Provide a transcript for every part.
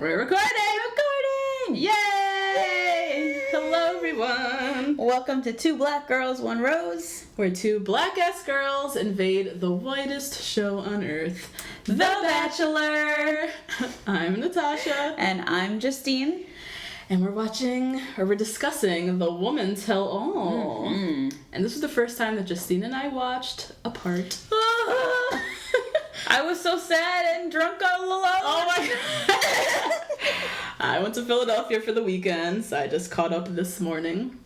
We're recording! Yay! Hello, everyone! Welcome to Two Black Girls, One Rose, where two black-ass girls invade the whitest show on earth, The Bachelor! I'm Natasha. and I'm Justine. And we're discussing The Woman Tell All. Mm-hmm. And this was the first time that Justine and I watched apart. I was so sad and drunk all alone. Oh my god. I went to Philadelphia for the weekend, so I just caught up this morning,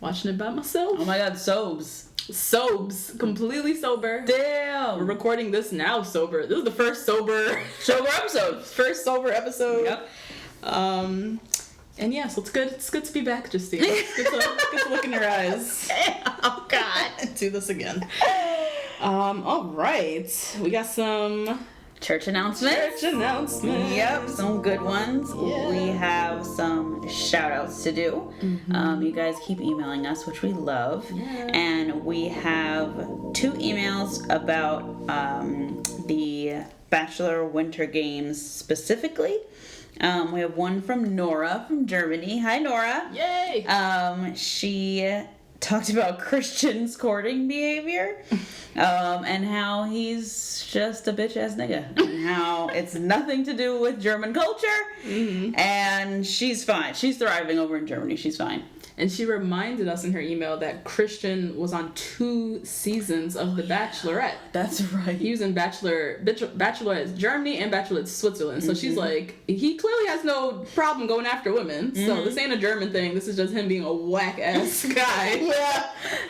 watching it by myself. Oh my god, Sobes. Completely sober. Damn. We're recording this now sober. This is the first sober episode. First sober episode. Yep. And yeah, so it's good. It's good to be back, Justine. It's good to look in your eyes. Oh god. Do this again. All right. We got some church announcements. Yep, some good ones. Yeah. We have some shout outs to do. You guys keep emailing us, which we love. Yeah. And we have 2 emails about the Bachelor Winter Games specifically. We have one from Nora from Germany. Hi, Nora. Yay! She talked about Christian's courting behavior, and how he's just a bitch-ass nigga, and how it's nothing to do with German culture, and she's fine. She's thriving over in Germany. She's fine. And she reminded us in her email that Christian was on 2 seasons of The Bachelorette. That's right. He was in Bachelorette Germany and Bachelorette Switzerland. So she's like, he clearly has no problem going after women. So this ain't a German thing. This is just him being a whack-ass guy.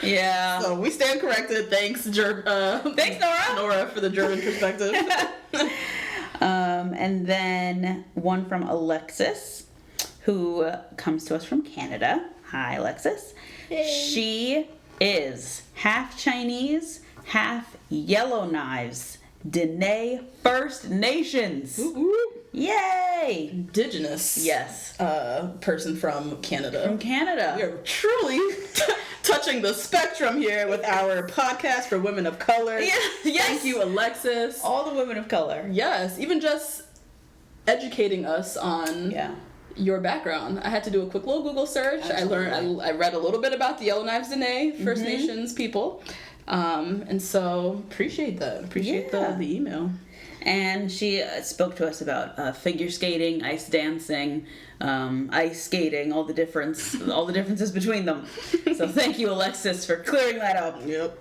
Yeah. So we stand corrected. Thanks, Thanks, Nora. Nora, for the German perspective. And then one from Alexis, who comes to us from Canada. Hi, Alexis. Hey. She is half Chinese, half Yellowknives, Dene First Nations. Yay! Indigenous. Yes. Person from Canada. From Canada. We are truly touching the spectrum here with our podcast for women of color. Yeah. Yes. Thank you, Alexis. All the women of color. Yes, even just educating us on your background. I had to do a quick little Google search. Absolutely. I read a little bit about the Yellowknives Dene First Nations people. And so appreciate that. Appreciate the email. And she spoke to us about figure skating, ice dancing, ice skating, all the differences between them. So thank you, Alexis, for clearing that up. Yep.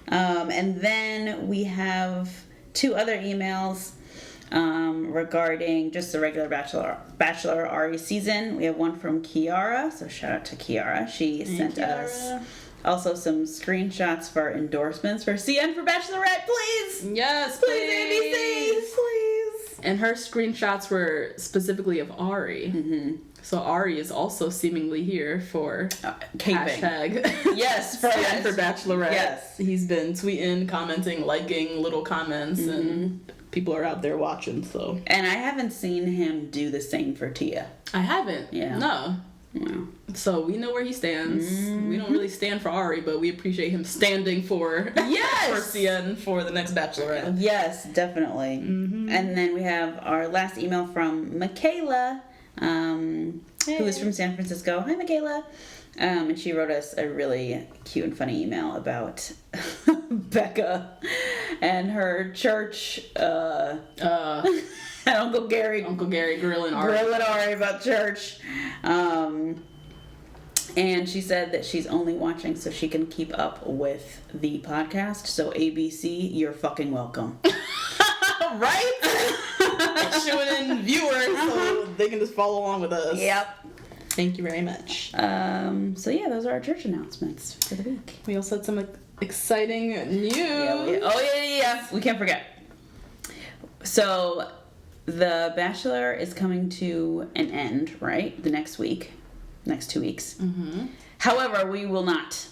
And then we have 2 other emails regarding just the regular Bachelor Ari season. We have one from Kiara, so shout out to Kiara. She sent us also some screenshots for endorsements for CN for Bachelorette, please! Yes, Please, ABC, please! And her screenshots were specifically of Ari. So Ari is also seemingly here for hashtag Yes, for Bachelorette. Yes. He's been tweeting, commenting, liking little comments, and people are out there watching, so. And I haven't seen him do the same for Tia. I haven't. Yeah. No. Wow. So we know where he stands. We don't really stand for Ari, but we appreciate him standing for for CN for the next Bachelorette. Yes, definitely. And then we have our last email from Michaela, who is from San Francisco. Hi, Michaela. And she wrote us a really cute and funny email about Bekah and her church. And Uncle Gary grilling Ari about church. And she said that she's only watching so she can keep up with the podcast. So ABC, you're fucking welcome. Right? Showing in viewers so they can just follow along with us. Yep. Thank you very much. So yeah, those are our church announcements for the week. We also had some exciting news. Yeah. We can't forget. So The Bachelor is coming to an end, right? The next 2 weeks. However, we will not.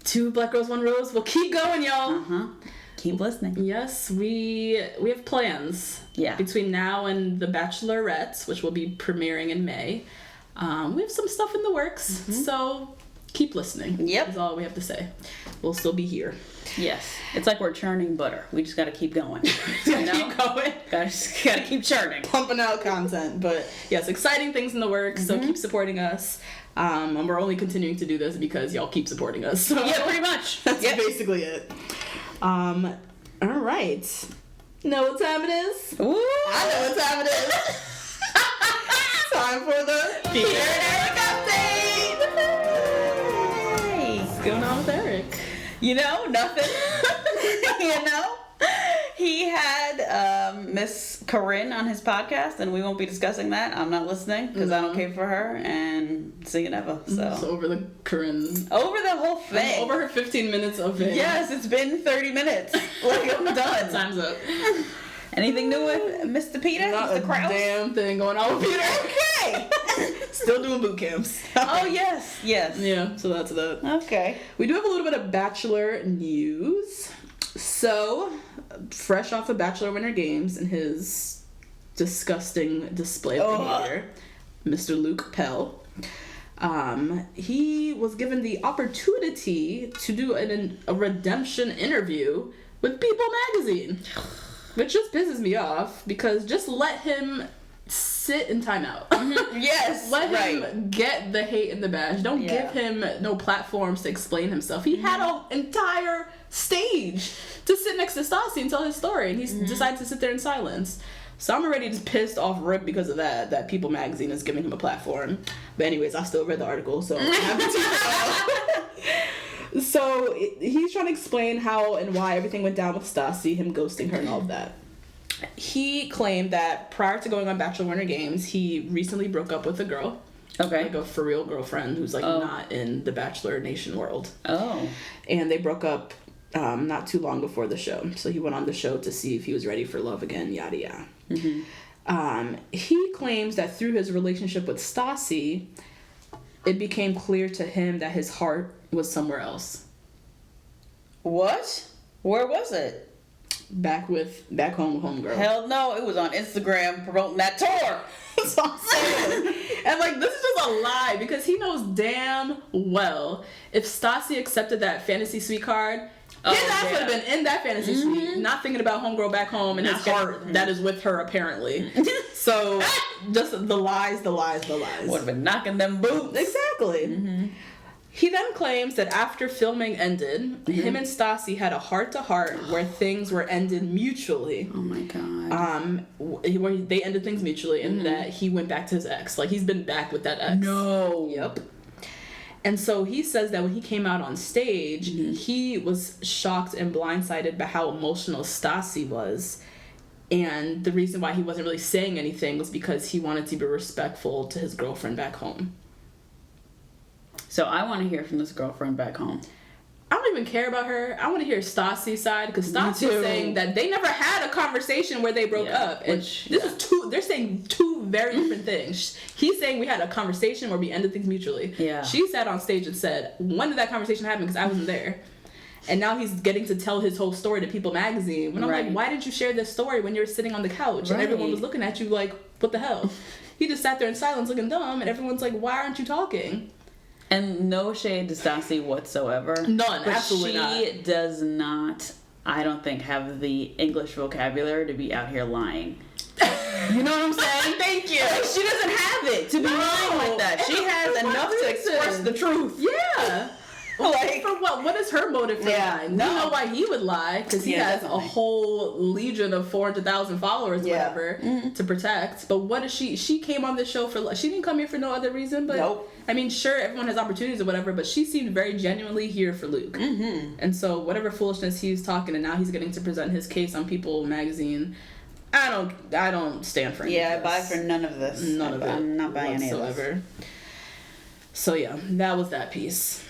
2 Black Girls, One Rose. We'll keep going, y'all. Keep listening. Yes, we have plans. Yeah. Between now and The Bachelorette, which will be premiering in May. We have some stuff in the works. So keep listening. Yep. That's all we have to say. We'll still be here. Yes. It's like we're churning butter. We just got to keep going. Keep going. Got to keep churning. Pumping out content. But yes, exciting things in the works. So keep supporting us. And we're only continuing to do this because y'all keep supporting us. So Yeah, pretty much. that's basically it. All right. Know what time it is? Ooh. I know what time it is. Time for the Peter and Eric update. Hey. What's going on with Eric? You know, nothing. You know? He had Miss Corinne on his podcast, and we won't be discussing that. I'm not listening because I don't care for her, and see you never. So over the Corinne. over the whole thing. Over her 15 minutes of it. Yes, it's been 30 minutes. Like, I'm done. Time's up. Anything new with Mr. Peter? Not Mr. a Krause? damn thing going on with Peter. Okay. Still doing boot camps. Oh, yes. Yes. Yeah, so that's that. Okay. We do have a little bit of Bachelor news. So, fresh off of Bachelor Winter Games and his disgusting display of behavior, Mr. Luke Pell, he was given the opportunity to do a redemption interview with People Magazine, which just pisses me off because just let him sit in timeout. Yes. Let him get the hate and the bash. Don't give him no platforms to explain himself. He had an entire stage to sit next to Stassi and tell his story, and he decided to sit there in silence. So I'm already just pissed off rip because of that People Magazine is giving him a platform. But anyways, I still read the article, so I have to So he's trying to explain how and why everything went down with Stassi, him ghosting her and all of that. He claimed that prior to going on Bachelor Winter Games, he recently broke up with a girl. Okay. Like a for real girlfriend who's not in the Bachelor Nation world. Oh. And they broke up not too long before the show. So he went on the show to see if he was ready for love again, yada yada. He claims that through his relationship with Stassi, it became clear to him that his heart was somewhere else. What? Where was it? Back home with homegirl. Hell no, it was on Instagram promoting that tour. That's what I'm saying. And like, this is just a lie because he knows damn well if Stassi accepted that fantasy suite card, his ass would have been in that fantasy suite, not thinking about homegirl back home and his heart that is with her apparently. So just the lies. Would have been knocking them boots. Exactly. He then claims that after filming ended, him and Stassi had a heart-to-heart where things were ended mutually. Oh my god. Where they ended things mutually, and that he went back to his ex. Like, he's been back with that ex. No. Yep. And so he says that when he came out on stage, he was shocked and blindsided by how emotional Stassi was. And the reason why he wasn't really saying anything was because he wanted to be respectful to his girlfriend back home. So I want to hear from this girlfriend back home. I don't even care about her. I want to hear Stassi's side because Stassi is saying that they never had a conversation where they broke up. And this is they're saying two very different things. He's saying we had a conversation where we ended things mutually. Yeah. She sat on stage and said, when did that conversation happen? Because I wasn't there. And now he's getting to tell his whole story to People Magazine. When I'm like, why didn't you share this story when you were sitting on the couch and everyone was looking at you like, what the hell? He just sat there in silence looking dumb and everyone's like, why aren't you talking? And no shade to Stassi whatsoever. None, but absolutely not. She does not, I don't think, have the English vocabulary to be out here lying. You know what I'm saying? Thank you. Like, she doesn't have it to be lying like that. She has enough to express the truth. Yeah. Like, for what? What is her motive for lying? No. We know why he would lie because he has a whole legion of 400,000 followers, whatever, to protect. But what is she? She came on this show for. She didn't come here for no other reason. But I mean, sure, everyone has opportunities or whatever. But she seemed very genuinely here for Luke. And so whatever foolishness he was talking, and now he's getting to present his case on People Magazine. I don't stand for any of this. I buy for none of this. None of it. I'm not buying whatsoever. any of this. So yeah, that was that piece.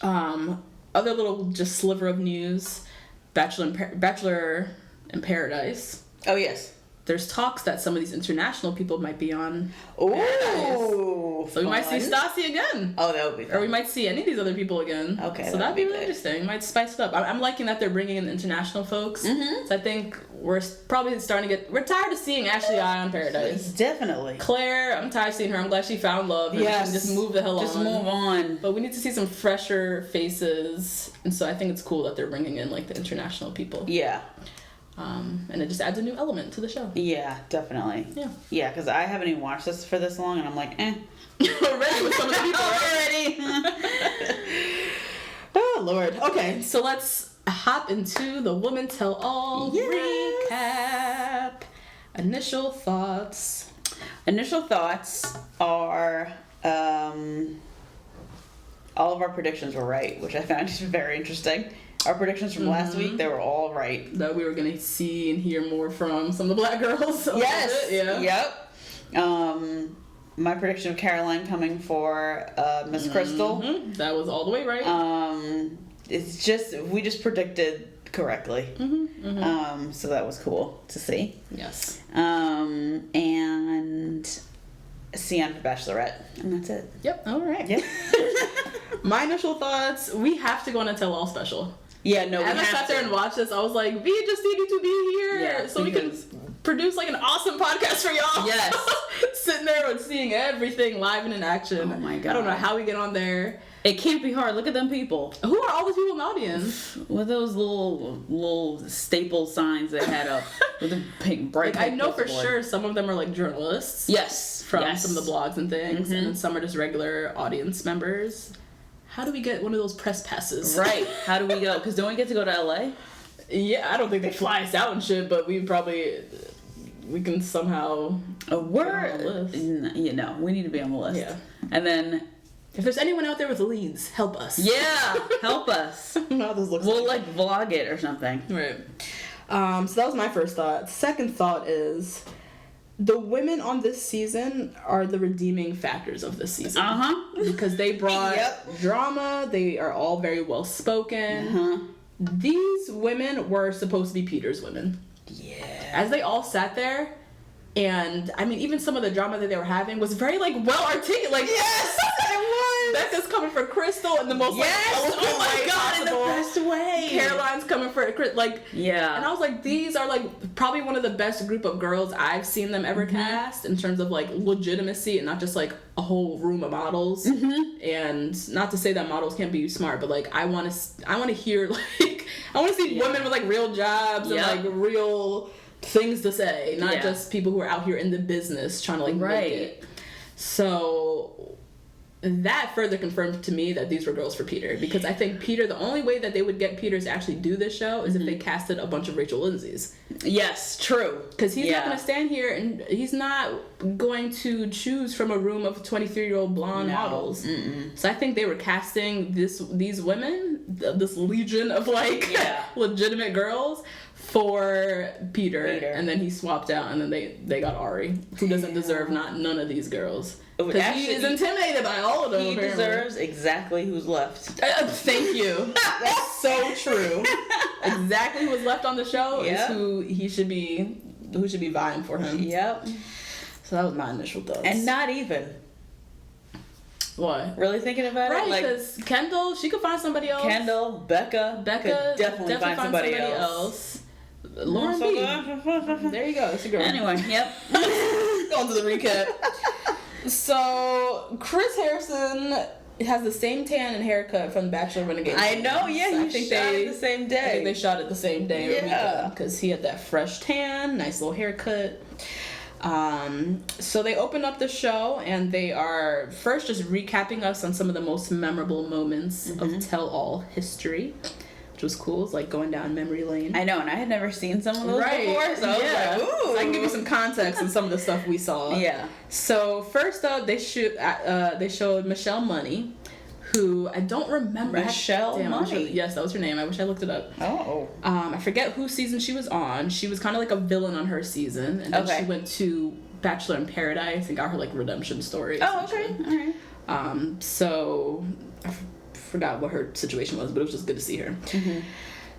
Other little just sliver of news, Bachelor in Paradise. Oh yes. there's talks that some of these international people might be on. Oh, so we might see Stassi again. Oh, that would be fun. Or we might see any of these other people again. Okay, so that'd be really interesting. Might spice it up. I'm liking that they're bringing in international folks. So I think we're probably starting to we're tired of seeing Ashley I on Paradise. Definitely. Claire, I'm tired of seeing her. I'm glad she found love. And yes. Just move the hell on. Just move on. But we need to see some fresher faces. And so I think it's cool that they're bringing in like the international people. Yeah. And it just adds a new element to the show. Yeah, definitely. Yeah. Yeah, because I haven't even watched this for this long, and I'm like, Already with some of the people already. Oh, Lord. Okay, so let's hop into the Woman Tell All recap. Initial thoughts. Initial thoughts are all of our predictions were right, which I found very interesting. Our predictions from last week, they were all right. That we were going to see and hear more from some of the black girls. Yes. Yeah. Yep. My prediction of Caroline coming for Miss Krystal. That was all the way right. It's just, we just predicted correctly. So that was cool to see. Yes. And Sian for Bachelorette. And that's it. Yep. All right. Yep. My initial thoughts, we have to go on a Tell All special. Yeah, no, As I sat there and watched this, I was like, we just needed to be here so we can produce like an awesome podcast for y'all. Yes. Sitting there and seeing everything live and in action. Oh my God. I don't know how we get on there. It can't be hard. Look at them people. Who are all those people in the audience? With those little staple signs they had up with the pink, bright. Like, I know for sure some of them are like journalists. Yes. From some of the blogs and things, and then some are just regular audience members. How do we get one of those press passes? Right. How do we go? Because don't we get to go to LA? Yeah, I don't think they fly us out and shit, but we can somehow. You know, we need to be on the list. Yeah. And then, if there's anyone out there with leads, help us. Yeah, help us. How this looks we'll like vlog it or something. Right. So that was my first thought. Second thought is, the women on this season are the redeeming factors of this season. Because they brought drama. They are all very well spoken. These women were supposed to be Peter's women. Yeah. As they all sat there, and I mean, even some of the drama that they were having was very like well articulated. Like, yes, it was. Becca's coming for Krystal in the most oh my God, in the best way. Caroline's coming for and I was like, these are like probably one of the best group of girls I've seen them ever cast in terms of like legitimacy and not just like a whole room of models. And not to say that models can't be smart, but like I want to hear like I want to see women with like real jobs and like real things to say, not just people who are out here in the business trying to like make it. So that further confirmed to me that these were girls for Peter, because I think Peter, the only way that they would get Peter to actually do this show is if they casted a bunch of Rachel Lindsays. Yes, true. Because he's not going to stand here and he's not going to choose from a room of 23-year-old blonde models. So I think they were casting these women, this legion of like legitimate girls, for Peter, and then he swapped out, and then they got Ari, who doesn't deserve none of these girls. Because he is intimidated by all of them. He deserves exactly who's left. Thank you. That's so true. Exactly who's left on the show is who should be vying for him. Yep. So that was my initial thoughts. And not even. What? Really thinking about it? Right, because Kendall, she could find somebody else. Kendall, Becca could definitely find somebody else. Lauren B. There you go. That's a girl. Anyway, yep. Going to the recap. So, Chris Harrison has the same tan and haircut from the Bachelor Renegade. I know, yeah. So he shot it the same day. I think they shot it the same day. Yeah. Because he had that fresh tan, nice little haircut. So they open up the show and they are first just recapping us on some of the most memorable moments of tell-all history, which was cool. It's like going down memory lane. I know, and I had never seen some of those before, so I was like, ooh. So I can give you some context on some of the stuff we saw. Yeah. So first up, they showed Michelle Money, who I don't remember. Michelle Money? Yes, that was her name. I wish I looked it up. Oh. I forget whose season she was on. She was kind of like a villain on her season, and then she went to Bachelor in Paradise and got her like redemption story. Oh, okay. All right. So I forgot what her situation was, but it was just good to see her.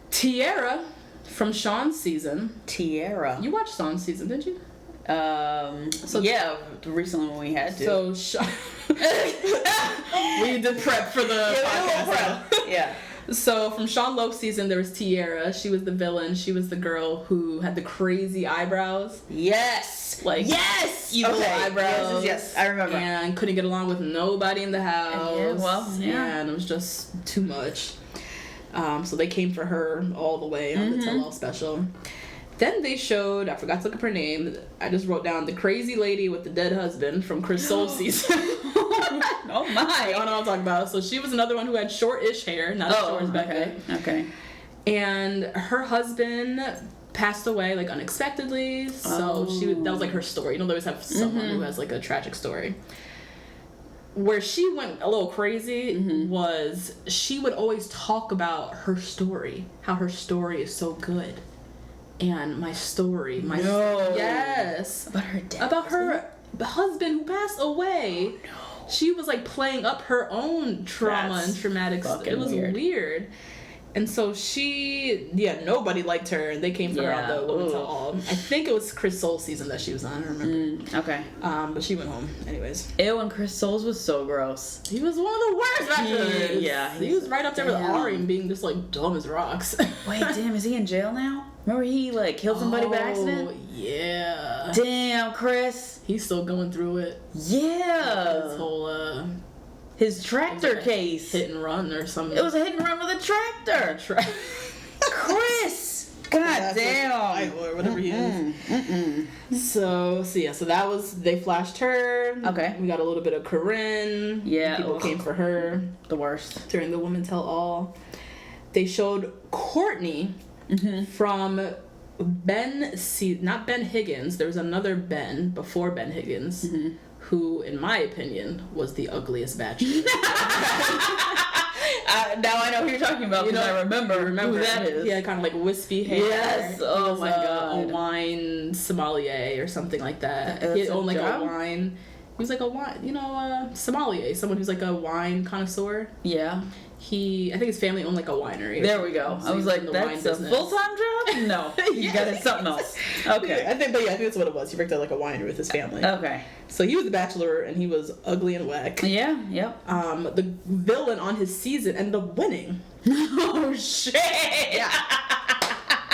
Tiara from Sean's season. Tiara. You watched Sean's season, didn't you? So yeah, recently when we had to. So we did prep for the podcast. Yeah. So from Sean Lowe's season, there was Tiara. She was the villain. She was the girl who had the crazy eyebrows. Yes. Evil eyebrows. Yes. I remember. And couldn't get along with nobody in the house. And it was just too much. So they came for her all the way on the Tell All special. Then they showed, I forgot to look up her name. I just wrote down the crazy lady with the dead husband from Krystal's season. Oh my. Y'all know what I'm talking about. So she was another one who had short-ish hair, not as short as Bekah. Okay. And her husband passed away like unexpectedly. So that was like her story. You know, they always have someone who has like a tragic story. Where she went a little crazy was she would always talk about her story, how her story is so good. And my story, yes, about her husband who passed away. Oh, no. She was like playing up her own trauma and traumatic stuff. It was weird. And so nobody liked her, and they came for her on the Women Tell All. I think it was Krystal's season that she was on. I don't remember. Okay. But she went home, anyways. Ew, and Krystal's was so gross. He was one of the worst bachelors. He was right up there with Ari and being just like dumb as rocks. Wait, damn, is he in jail now? Remember he like killed somebody by accident? Yeah. Damn, Chris. He's still going through it. Yeah. His whole his tractor case. Hit and run or something. It was a hit and run with a tractor. Chris. God damn. Or whatever he is. So that was, they flashed her. Okay. We got a little bit of Corinne. Yeah. People came for her. The worst. During the Women Tell All. They showed Courtney from not Ben Higgins. There was another Ben before Ben Higgins. Who, in my opinion, was the ugliest bachelor. Now I know who you're talking about because I remember who that is. He had kind of like wispy hair. Yes. Oh my god. A wine sommelier or something like that. He owned like a wine. He was like a wine, sommelier, someone who's like a wine connoisseur. Yeah. I think his family owned like a winery. There we go. So I was like, that's a full-time job? No. You got it something else. Okay. I think that's what it was. He worked at like a winery with his family. Okay. So he was the bachelor and he was ugly and whack. Yeah, yep. The villain on his season ended up winning. Oh shit. Yeah.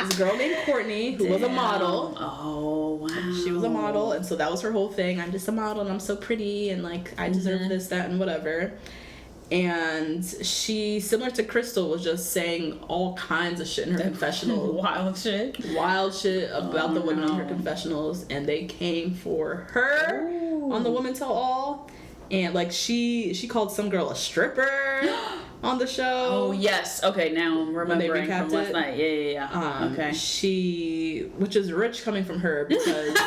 This girl named Courtney who was a model. Oh wow. She was a model, and so that was her whole thing. I'm just a model and I'm so pretty and like I deserve this, that, and whatever. And she, similar to Krystal, was just saying all kinds of shit in her confessional. Wild shit about the women on her confessionals, and they came for her on the Women Tell All. And like she called some girl a stripper on the show. Oh yes, okay, now I'm remembering from last night. Yeah. Okay. Which is rich coming from her because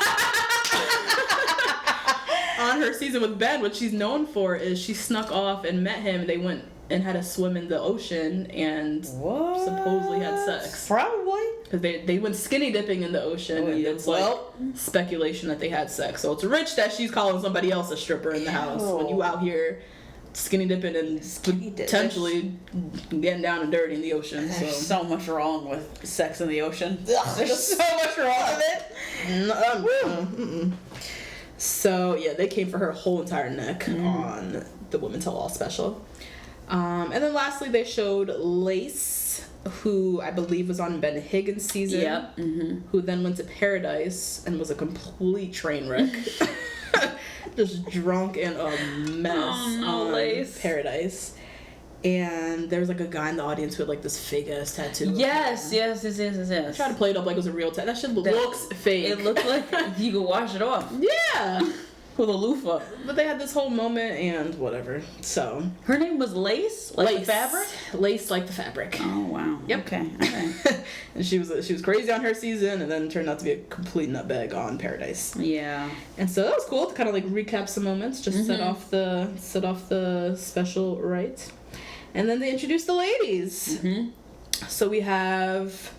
on her season with Ben, what she's known for is she snuck off and met him, and they went and had a swim in the ocean and supposedly had sex. Probably. Because they went skinny dipping in the ocean, and it's like speculation that they had sex. So it's rich that she's calling somebody else a stripper in the house when you out here skinny dipping and potentially getting down and dirty in the ocean. There's so much wrong with sex in the ocean. There's so much wrong with it. So yeah, they came for her whole entire neck on the Women Tell All special. And then lastly, they showed Lace, who I believe was on Ben Higgins' season. Yep. Who then went to Paradise and was a complete train wreck. Just drunk and a mess on Lace. Paradise. And there was like a guy in the audience with like this fake ass tattoo. Yes. I tried to play it up like it was a real tattoo. That shit looks fake. It looked like you could wash it off. Yeah. With a loofah. But they had this whole moment and whatever. So her name was Lace? Like the fabric? Lace like the fabric. Oh wow. Yep. Okay. And she was crazy on her season and then turned out to be a complete nutbag on Paradise. Yeah. And so that was cool to kind of like recap some moments, just set off the special right. And then they introduced the ladies. So we have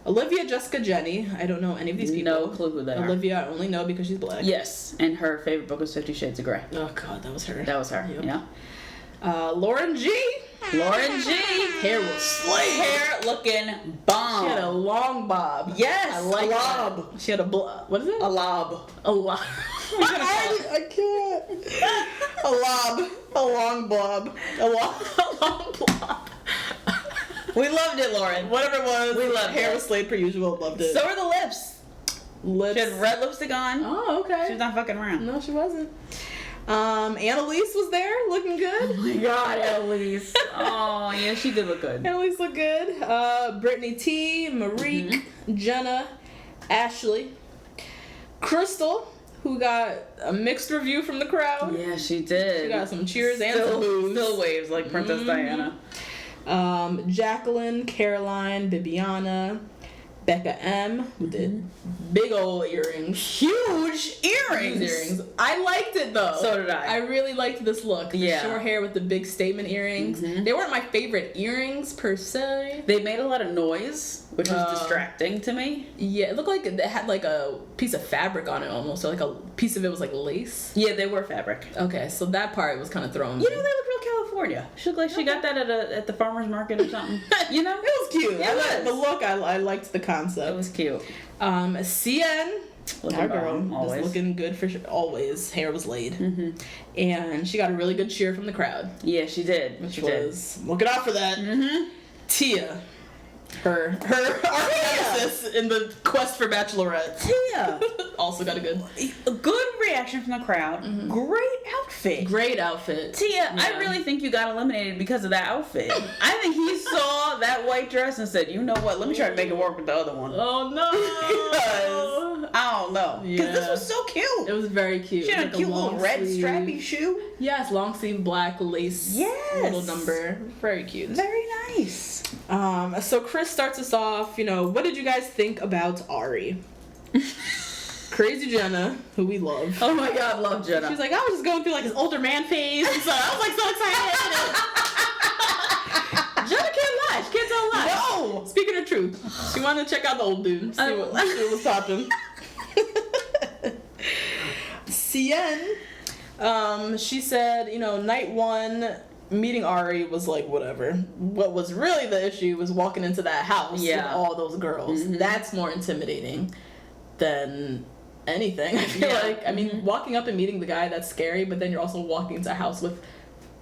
Olivia, Jessica, Jenny. I don't know any of these people. No clue who they are. Olivia, I only know because she's black. Yes, and her favorite book was 50 Shades of Grey. Oh God, that was her. That was her. Yep. Yeah. Lauren G. Lauren G. Hair was slayed. Hair looking bomb. She had a long bob. Yes, I like a lob. That. She had what is it? A lob. A lob. I can't. A lob. A long blob. A long blob. We loved it, Lauren. Whatever it was. We loved hair it. was slayed per usual. Loved it. So were the lips. Lips. She had red lipstick on. Oh, okay. She was not fucking around. No, she wasn't. Annalise was there, looking good. Oh my god, Annalise. Oh, yeah, she did look good. Annalise looked good. Brittany T, Marique, Jenna, Ashley, Krystal, who got a mixed review from the crowd. Yeah, she did. She got some cheers and some boos. Still waves like Princess Diana. Jacqueline, Caroline, Bibiana, Bekah M, who did big old earrings. Huge earrings. Earrings. I liked it though. So did I. I really liked this look. The short hair with the big statement earrings. They weren't my favorite earrings per se. They made a lot of noise, which was distracting to me. Yeah, it looked like it had like a piece of fabric on it almost. So like a piece of it was like lace. Yeah, they were fabric. Okay, so that part was kind of throwing me. You know, they look real California. She looked like she got that at the farmer's market or something. You know? It was cute. It was. The look, I liked the concept. It was cute. CN, our girl, always was looking good for always. Hair was laid. And she got a really good cheer from the crowd. Yeah, she did. Which was, looking out for that. Tia. Her nemesis in the quest for Bachelorette. Tia. Also got a good reaction from the crowd. Great outfit. Great outfit. Tia, yeah. I really think you got eliminated because of that outfit. I think he saw that white dress and said, you know what, let me try to make it work with the other one. Oh no. Because, I don't know. Because this was so cute. It was very cute. She had a cute little red strappy shoe. Yes, long sleeve black lace little number. Very cute. Very nice. So Chris starts us off, what did you guys think about Ari? Crazy Jenna, who we love. Oh my god, love Jenna. She's like, I was just going through like his older man phase, and so I was like so excited. Jenna can't lie. She can't tell a lie. No. Speaking of truth, she wanted to check out the old dude, see what was popping. CN, she said, night one, meeting Ari was like whatever. What was really the issue was walking into that house with all those girls. That's more intimidating than anything. I feel like. I mean, walking up and meeting the guy, that's scary, but then you're also walking into a house with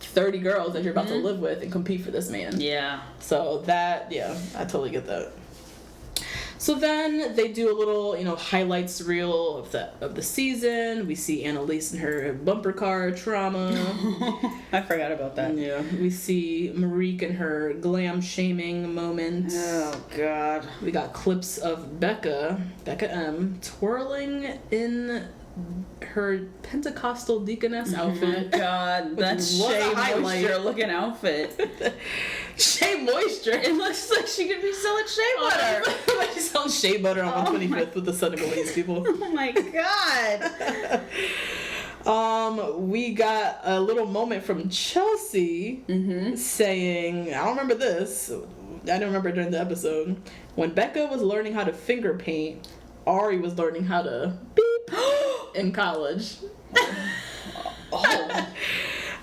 30 girls that you're about to live with and compete for this man. Yeah. So that, I totally get that. So then they do a little, highlights reel of the season. We see Annalise and her bumper car trauma. I forgot about that. Yeah. We see Marique and her glam shaming moment. Oh God. We got clips of Bekah M, twirling in her Pentecostal deaconess outfit. Oh my God, that's Shea Moisture looking outfit. Shea Moisture. It looks like she could be selling shea butter. Like she's selling shea butter on 125th with the Senegalese people. Oh my God. We got a little moment from Chelsea saying, I don't remember this. I don't remember during the episode. When Bekah was learning how to finger paint, Ari was learning how to beep in college.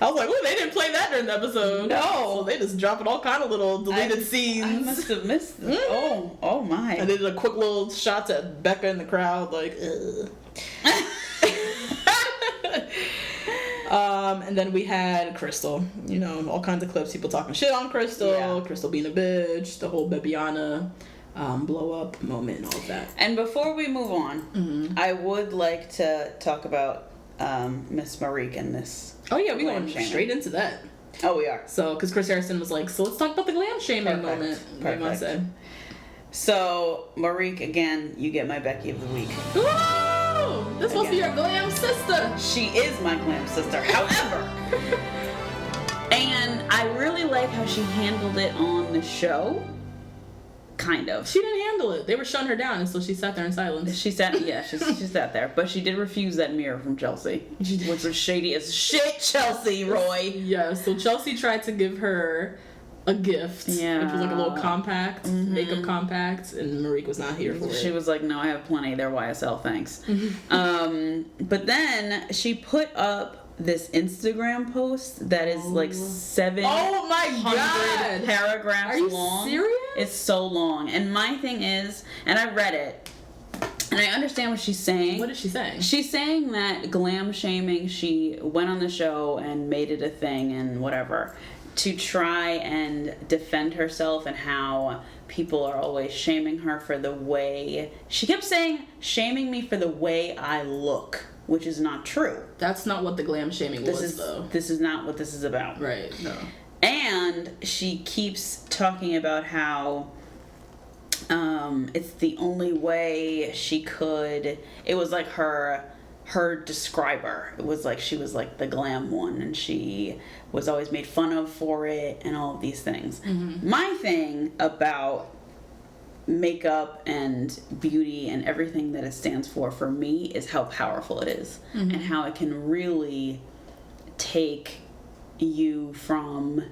I was like, oh, they didn't play that during the episode. No. So they just dropping all kind of little deleted scenes. I must have missed them. Oh my. And they did a quick little shots at Bekah in the crowd, like, and then we had Krystal, all kinds of clips, people talking shit on Krystal, Krystal being a bitch, the whole Bibiana blow up moment and all of that. And before we move on, I would like to talk about Miss Marique and this. Oh yeah, we're going straight into that. Oh, we are. So, because Chris Harrison was like, so let's talk about the glam shaming moment. Perfect. So, Marique, again, you get my Becky of the week. Ooh! This supposed to be your glam sister. She is my glam sister. However, and I really like how she handled it on the show. Kind of. She didn't handle it. They were shutting her down, and so she sat there in silence. She sat there. But she did refuse that mirror from Chelsea, which was shady as shit, Chelsea, Roy. Yeah, so Chelsea tried to give her a gift, which was like a little compact, makeup compact, and Marique was not here for it. She was like, no, I have plenty. They're YSL, thanks. But then she put up this Instagram post that is like 700 paragraphs long. Are you serious? It's so long. And my thing is, and I read it, and I understand what she's saying. What is she saying? She's saying that glam shaming, she went on the show and made it a thing and whatever, to try and defend herself and how people are always shaming her for the way... She kept saying, shaming me for the way I look. Which is not true. That's not what the glam shaming was, though. This is not what this is about. Right, no. And she keeps talking about how it's the only way she could... It was like her describer. It was like she was like the glam one, and she was always made fun of for it, and all of these things. Mm-hmm. My thing about makeup and beauty and everything that it stands for me is how powerful it is, mm-hmm. and how it can really take you from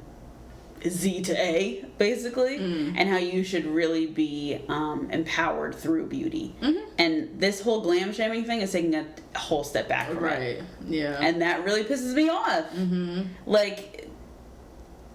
Z to A, basically, and how you should really be empowered through beauty. Mm-hmm. And this whole glam shaming thing is taking a whole step back from it. Right, yeah. And that really pisses me off. Mm-hmm. Like,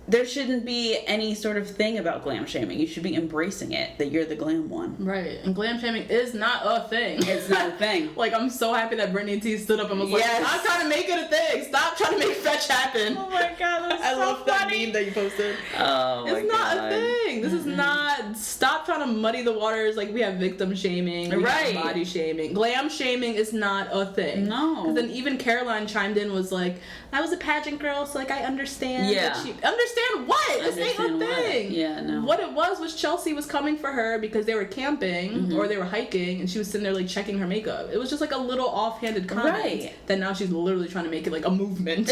there shouldn't be any sort of thing about glam shaming. You should be embracing it, that you're the glam one. Right. And glam shaming is not a thing. It's not a thing. Like, I'm so happy that Brittany T stood up and was like, stop trying to make it a thing. Stop trying to make fetch happen. Oh my god, that's I so love funny. That meme that you posted. Oh my god. It's not a thing. This is not... Stop trying to muddy the waters. Like, we have victim shaming. We have body shaming. Glam shaming is not a thing. No. Because then even Caroline chimed in, was like, I was a pageant girl, so, like, I understand. Yeah. Understand what? This ain't a thing. Yeah, no. What it was Chelsea was coming for her because they were camping or they were hiking, and she was sitting there like checking her makeup. It was just like a little offhanded comment that now she's literally trying to make it like a movement.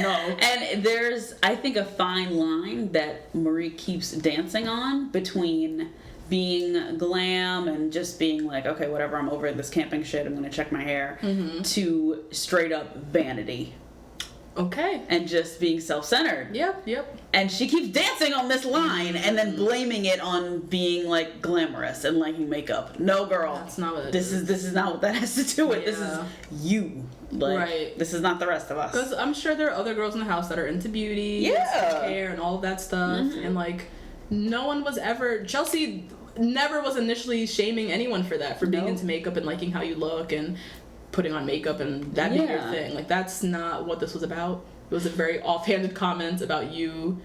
No. And there's, I think, a fine line that Marie keeps dancing on between being glam and just being like, okay, whatever, I'm over this camping shit, I'm gonna check my hair, to straight up vanity. Okay. And just being self-centered. Yep. And she keeps dancing on this line and then blaming it on being like glamorous and liking makeup. No, girl. That's not what it is. This is not what that has to do with. Yeah. This is you. Like, this is not the rest of us. Because I'm sure there are other girls in the house that are into beauty, hair, and all of that stuff. Mm-hmm. And like, no one was ever... Chelsea never was initially shaming anyone for that, for being into makeup and liking how you look and putting on makeup and that being your thing. Like, that's not what this was about. It was a very offhanded comment about you,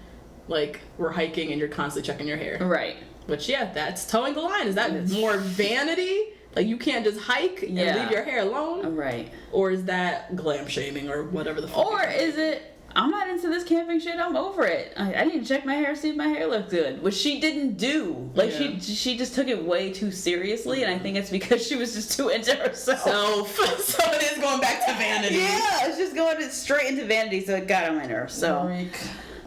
like, we're hiking and you're constantly checking your hair. Right. Which, that's towing the line. Is that more vanity? Like, you can't just hike and leave your hair alone? Right. Or is that glam shaming or whatever the fuck? Or is it, I'm not into this camping shit, I'm over it. I need to check my hair, see if my hair looks good. Which she didn't do. Like, she just took it way too seriously, and I think it's because she was just too into herself. So it is going back to vanity. Yeah, it's just going straight into vanity, so it got on my nerves. So,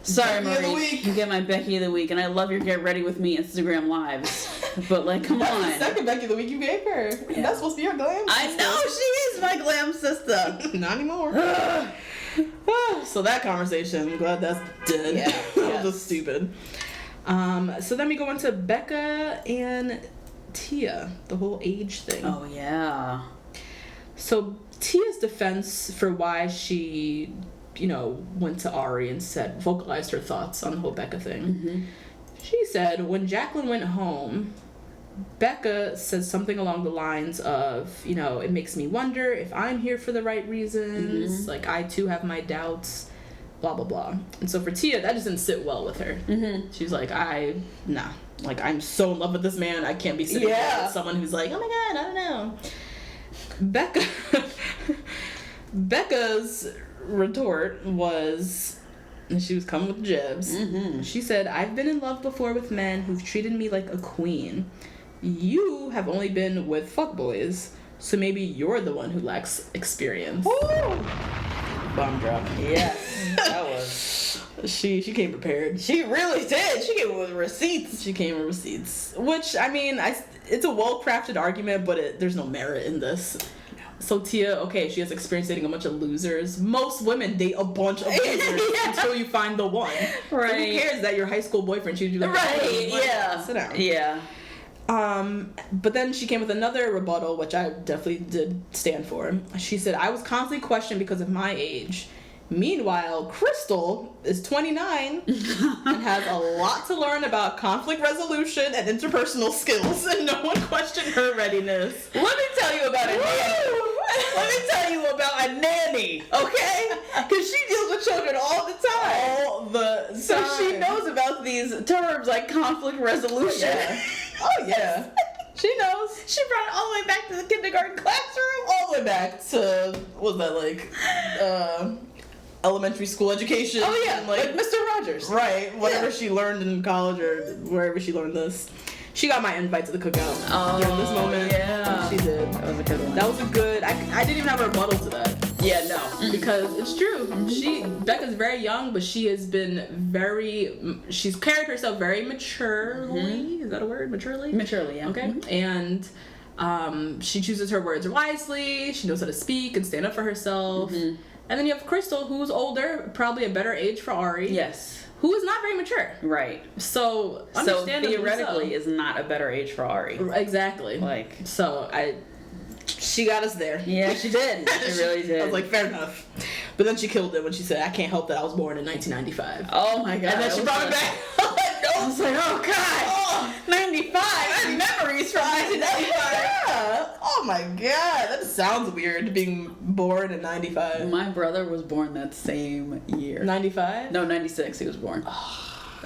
sorry, Marie. You get my Becky of the Week, and I love your Get Ready With Me Instagram lives. But, like, come on. That's the second Becky of the Week you gave her. Yeah. That's supposed to be your glam sister. I know, she is my glam sister. Not anymore. So that conversation, I'm glad that's dead. Yeah. That was just stupid. So then we go into Bekah and Tia, the whole age thing. Oh, yeah. So Tia's defense for why she, went to Ari and vocalized her thoughts on the whole Bekah thing. Mm-hmm. She said, when Jacqueline went home, Bekah says something along the lines of, it makes me wonder if I'm here for the right reasons. Mm-hmm. Like, I too have my doubts, blah, blah, blah. And so for Tia, that just didn't sit well with her. Mm-hmm. She's like, Like, I'm so in love with this man, I can't be sitting there with someone who's like, oh my god, I don't know. Bekah's retort was... And she was coming with jibs. Mm-hmm. She said, I've been in love before with men who've treated me like a queen. You have only been with fuckboys, so maybe you're the one who lacks experience. Woo! Bomb drop. Yes. That was... She came prepared. She really did. She came with receipts. She came with receipts. Which, I mean, it's a well-crafted argument, but there's no merit in this. So Tia, okay, she has experience dating a bunch of losers. Most women date a bunch of losers until you find the one. Right. So who cares that your high school boyfriend treated you like right, Sit down. Yeah. But then she came with another rebuttal, which I definitely did stand for. She said, I was constantly questioned because of my age. Meanwhile, Krystal is 29 and has a lot to learn about conflict resolution and interpersonal skills, and no one questioned her readiness. Let me tell you about a nanny. Let me tell you about a nanny, okay? Because she deals with children all the time. So she knows about these terms like conflict resolution. Oh, yeah. She knows. She brought it all the way back to the kindergarten classroom. All the way back to, what was that, like, elementary school education. Oh, yeah. Like Mr. Rogers. Right. Whatever she learned in college or wherever she learned this. She got my invite to the cookout. Oh, in this moment. Yeah. She did. That was a good one. That was a good... I didn't even have a rebuttal to that. Yeah, no. Because it's true. Becca's very young, but she has been she's carried herself very maturely. Is that a word? Maturely? Maturely, yeah. Okay. And she chooses her words wisely. She knows how to speak and stand up for herself. And then you have Krystal, who's older, probably a better age for Ari. Yes. Who is not very mature. Right. So theoretically is not a better age for Ari. Exactly. She got us there. Yeah, she did. She really did. I was like, fair enough. But then she killed it when she said, I can't help that I was born in 1995. Oh my god. And then she brought it back. I was like, oh god. 95. I have memories from 1995. Yeah. Oh my god. That sounds weird, being born in 95. My brother was born that same year. 95? No, 96 he was born.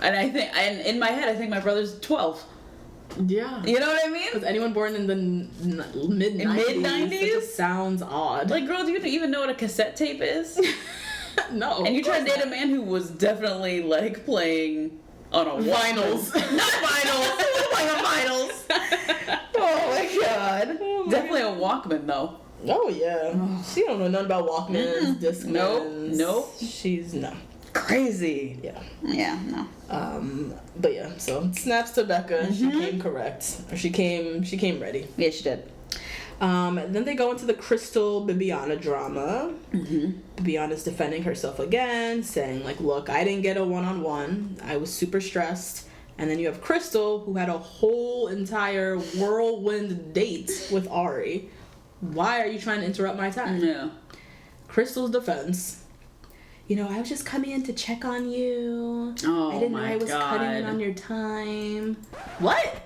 And in my head, I think my brother's 12. Yeah. You know what I mean? Because anyone born in the mid-90s sounds odd. Like, girl, do you even know what a cassette tape is? No. And you try to date a man who was definitely, like, playing on a vinyls. Not vinyls. He was playing on vinyls. Oh, my God. Oh, definitely a Walkman, though. Oh, yeah. She don't know nothing about Walkmans, Discmans. Nope. She's, no. Crazy. Yeah. Yeah, no. But yeah, so snaps to Bekah. She came correct. Or she came ready. Yeah, she did. Then they go into the Krystal Bibiana drama. Bibiana's defending herself again, saying like, look, I didn't get a one-on-one. I was super stressed. And then you have Krystal, who had a whole entire whirlwind date with Ari. Why are you trying to interrupt my time? Yeah. Krystal's defense. You know, I was just coming in to check on you. Oh, I didn't know I was cutting in on your time. What?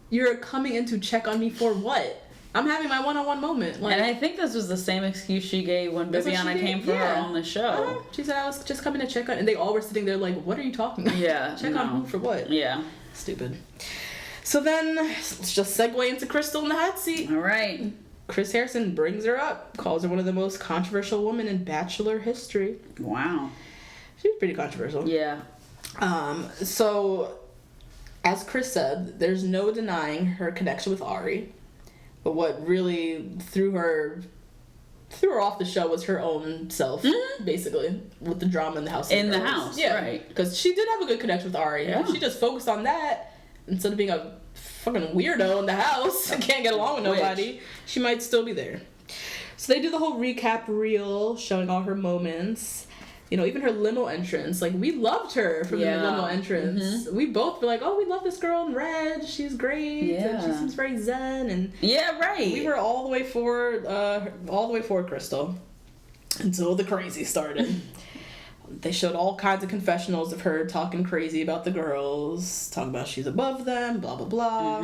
You're coming in to check on me for what? I'm having my one-on-one moment. Like, and I think this was the same excuse she gave when Bibiana came for her on the show. She said, I was just coming to check on... And they all were sitting there like, what are you talking about? Yeah. Check on who for what? Yeah. Stupid. So then, let's just segue into Krystal in the hot seat. All right. Chris Harrison brings her up, calls her one of the most controversial women in Bachelor history. Wow. She was pretty controversial. Yeah. So, as Chris said, there's no denying her connection with Ari. But what really threw her off the show was her own self, basically, with the drama in the house. In the house, yeah, right. Because she did have a good connection with Ari. Yeah. She just focused on that instead of being a fucking weirdo in the house and can't get along with nobody. She might still be there. So they do the whole recap reel showing all her moments. You know, even her limo entrance. Like, we loved her from the limo entrance. We both were like, oh, we love this girl in red. She's great. Yeah. And she seems very zen. And yeah, right. we were all the way for Krystal until the crazy started. They showed all kinds of confessionals of her talking crazy about the girls, talking about she's above them, blah, blah, blah.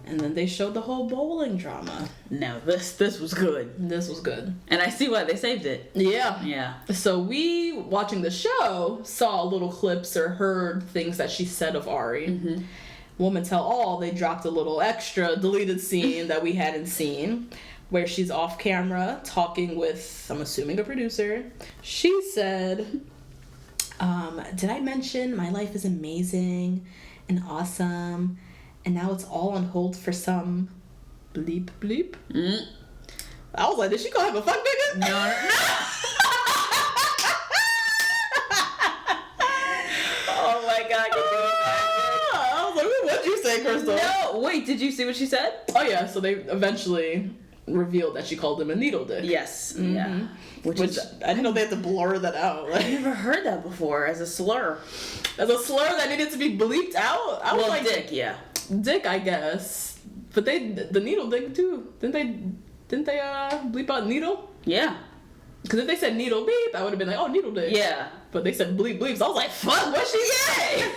And then they showed the whole bowling drama. Now, this was good. This was good. And I see why they saved it. Yeah. Yeah. So we, watching the show, saw little clips or heard things that she said of Ari. Woman Tell All, they dropped a little extra deleted scene that we hadn't seen, where she's off camera talking with, I'm assuming, a producer. She said, did I mention my life is amazing and awesome, and now it's all on hold for some bleep bleep? I was like, did she call him a fuck nigga? No. Oh my god. I was like, what'd you say, Krystal? No, wait, did you see what she said? Oh yeah, so they eventually revealed that she called him a needle dick. Yes. Yeah. Which I didn't know they had to blur that out. Like, I've never heard that before as a slur. As a slur that needed to be bleeped out? I was like, dick, yeah. dick, I guess. But the needle dick too. Didn't they bleep out needle? Yeah. Because if they said needle beep, I would have been like, oh, needle dick. Yeah. But they said bleep bleep, so I was like, fuck, what'd she say? Me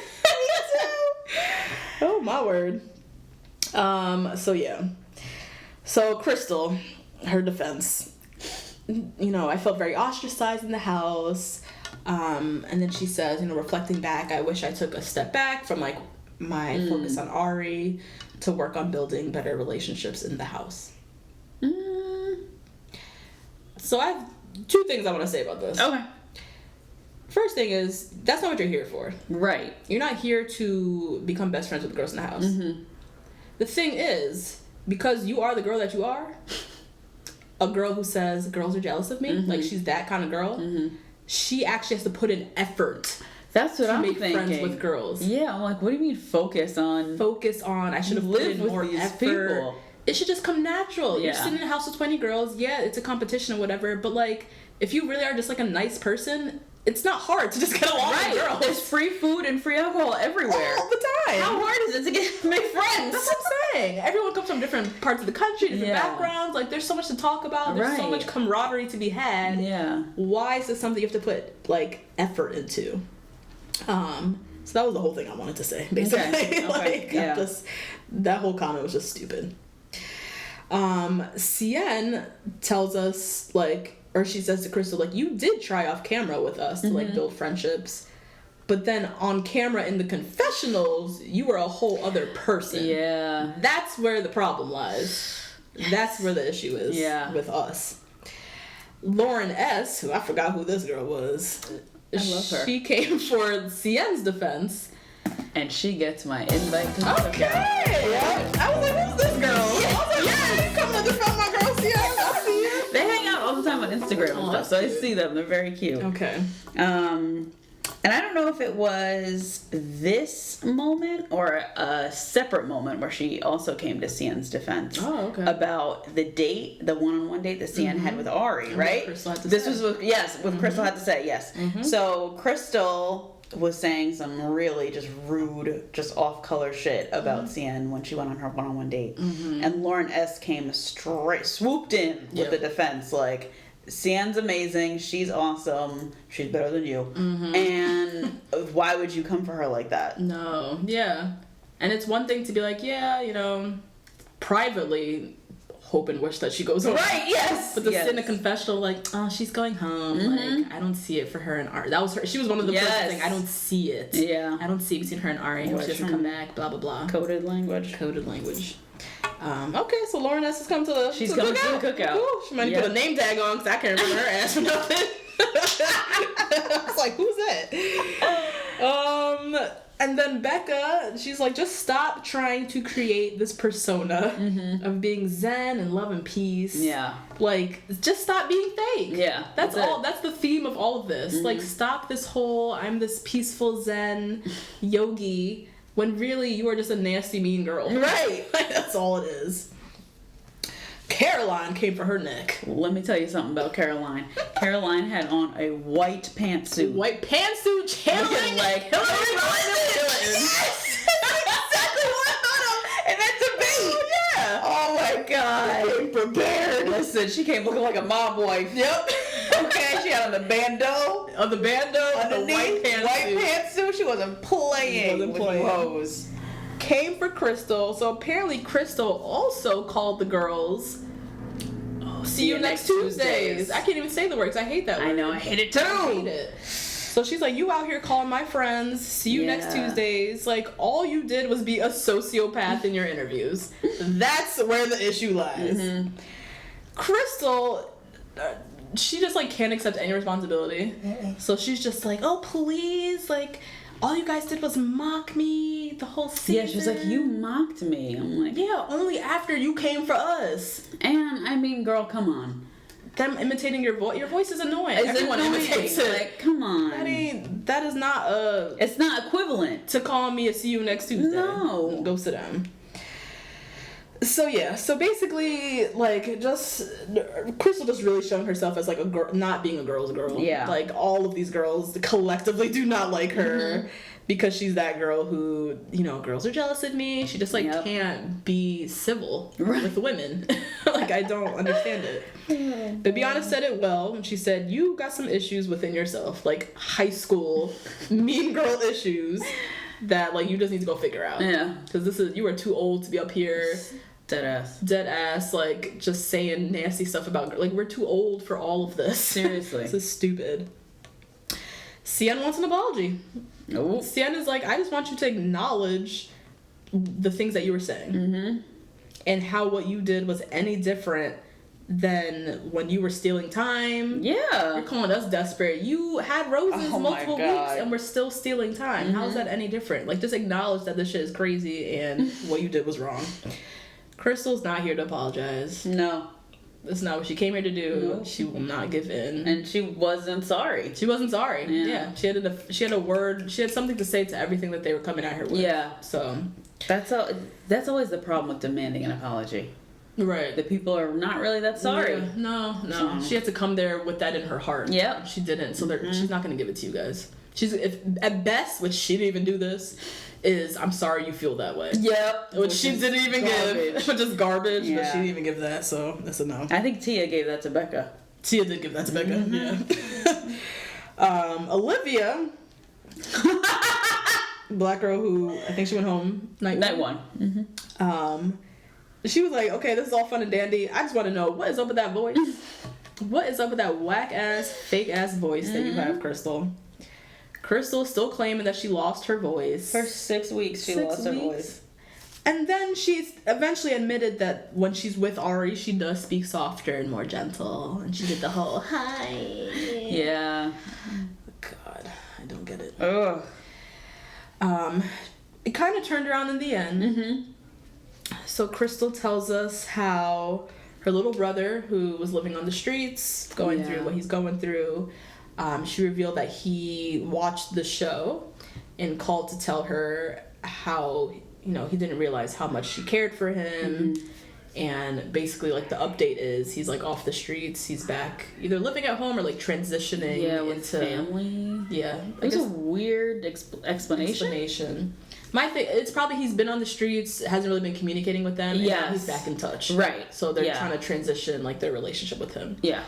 too. Oh, my word. So yeah. So Krystal, her defense. You know, I felt very ostracized in the house. And then she says, you know, reflecting back, I wish I took a step back from like my focus on Ari to work on building better relationships in the house. So I have 2 things I want to say about this. Okay. First thing is, that's not what you're here for. Right. You're not here to become best friends with the girls in the house. The thing is, because you are the girl that you are, a girl who says girls are jealous of me, like she's that kind of girl, she actually has to put in effort. That's what I'm make thinking. Friends with girls. Yeah, I'm like, what do you mean focus on? I should have lived with more effort. People. It should just come natural. Yeah. You're sitting in a house with 20 girls. Yeah, it's a competition or whatever. But like, if you really are just like a nice person, it's not hard to just get along with girls. There's free food and free alcohol everywhere. All the time. How hard is it to make friends? That's what I'm saying. Everyone comes from different parts of the country, different backgrounds. Like, there's so much to talk about. There's so much camaraderie to be had. Yeah. Why is this something you have to put, like, effort into? So that was the whole thing I wanted to say, basically. Okay. That whole comment was just stupid. Cien tells us, like, or she says to Krystal, like, you did try off camera with us to, like, build friendships. But then on camera in the confessionals, you were a whole other person. Yeah. That's where the problem lies. That's where the issue is with us. Lauren S., who I forgot who this girl was. I love her. She came for Cien's defense. And she gets my invite to okay. I was like, who's this girl? Yeah, come to defend my girl Cien. I see her. They hang out all the time on Instagram and stuff, so I see them. They're very cute. Okay. And I don't know if it was this moment or a separate moment where she also came to Cien's defense about the date, the one-on-one date that Cien had with Ari, right? This was with Krystal had to say, yes. So Krystal was saying some really just rude, just off-color shit about Cien when she went on her one-on-one date. And Lauren S. came swooped in with the defense, like, Cien's amazing, she's awesome, she's better than you, and why would you come for her like that? No, yeah. And it's one thing to be like, yeah, you know, privately hope and wish that she goes home. Right, yes. But in a confessional, like, oh, she's going home. Like, I don't see it for her and Ari. That was her. She was one of the first saying, I don't see it. Yeah. I don't see it between her and Ari. She doesn't come back, blah, blah, blah. Coded language. Okay, so Lauren S. has come to the She's coming to the cookout. Ooh, she might put a name tag on because I can't remember her ass for nothing. I was like, who's that? And then Bekah, she's like, just stop trying to create this persona of being zen and love and peace. Yeah. Like, just stop being fake. Yeah. That's all. That's the theme of all of this. Like, stop this whole, I'm this peaceful zen yogi, when really you are just a nasty, mean girl. Right. Like, that's all it is. Caroline came for her neck. Let me tell you something about Caroline. Caroline had on a white pantsuit. White pantsuit channeling like Hillary Clinton. Yes! That's exactly what I thought of in that debate. Oh, yeah. Oh, my God. I'm prepared. Listen, she came looking like a mob wife. Yep. Okay, she had on the bandeau. On the bandeau, underneath, the white pantsuit. She wasn't playing with hoes. Came for Krystal. So apparently Krystal also called the girls. See you next Tuesdays. I can't even say the words. I hate that word. I know. I hate it too. I hate it. So she's like, you out here calling my friends. See you next Tuesdays. Like, all you did was be a sociopath in your interviews. That's where the issue lies. Krystal, she just like can't accept any responsibility. So she's just like, oh please, like, all you guys did was mock me the whole season. Yeah, she was like, you mocked me. I'm like, yeah, only after you came for us. And I mean, girl, come on. Them imitating your voice is annoying. Everyone imitates it. Like, come on. That is not it's not equivalent to call me a see you next Tuesday. No. Go sit down. So basically, like, just Krystal just really showing herself as like a girl, not being a girl's girl. Yeah. Like, all of these girls collectively do not like her because she's that girl who, girls are jealous of me. She just like can't be civil with women. Like, I don't understand it. But Beyonce said it well when she said, "You got some issues within yourself, like high school mean girl issues that like you just need to go figure out." Yeah. Because you are too old to be up here. Dead ass, like, just saying nasty stuff about, like, we're too old for all of this. Seriously. This is stupid. Cien wants an apology. Oh. Cien is like, I just want you to acknowledge the things that you were saying. And how what you did was any different than when you were stealing time. Yeah. You're calling us desperate. You had roses multiple weeks and we're still stealing time. How is that any different? Like, just acknowledge that this shit is crazy and what you did was wrong. Krystal's not here to apologize. No. That's not what she came here to do. Nope. She will not give in. And she wasn't sorry. She wasn't sorry. Yeah. She had a word. She had something to say to everything that they were coming at her with. Yeah. So that's always the problem with demanding an apology. Right. The people are not really that sorry. Yeah. No. She had to come there with that in her heart. Yep. She didn't. So she's not going to give it to you guys. At best, which she didn't even do this, is I'm sorry you feel that way. Yep. Which she didn't even give. Which is garbage, yeah. but she didn't even give that, so that's a no. I think Tia gave that to Bekah. Tia did give that to Bekah, yeah. Olivia, black girl who, I think she went home night one. She was like, okay, this is all fun and dandy. I just want to know, what is up with that voice? What is up with that whack-ass, fake-ass voice that you have, Krystal? Krystal still claiming that she lost her voice. For 6 weeks, she lost her voice. And then she's eventually admitted that when she's with Ari, she does speak softer and more gentle. And she did the whole, hi. Yeah. God, I don't get it. Ugh. It kind of turned around in the end. So Krystal tells us how her little brother, who was living on the streets, going through what he's going through, she revealed that he watched the show and called to tell her how, he didn't realize how much she cared for him. And basically, like, the update is he's, like, off the streets. He's back either living at home or, like, transitioning with into family. Yeah. It was a weird explanation. My thing, it's probably he's been on the streets, hasn't really been communicating with them, and now he's back in touch. Right. So they're trying to transition, like, their relationship with him. Yeah.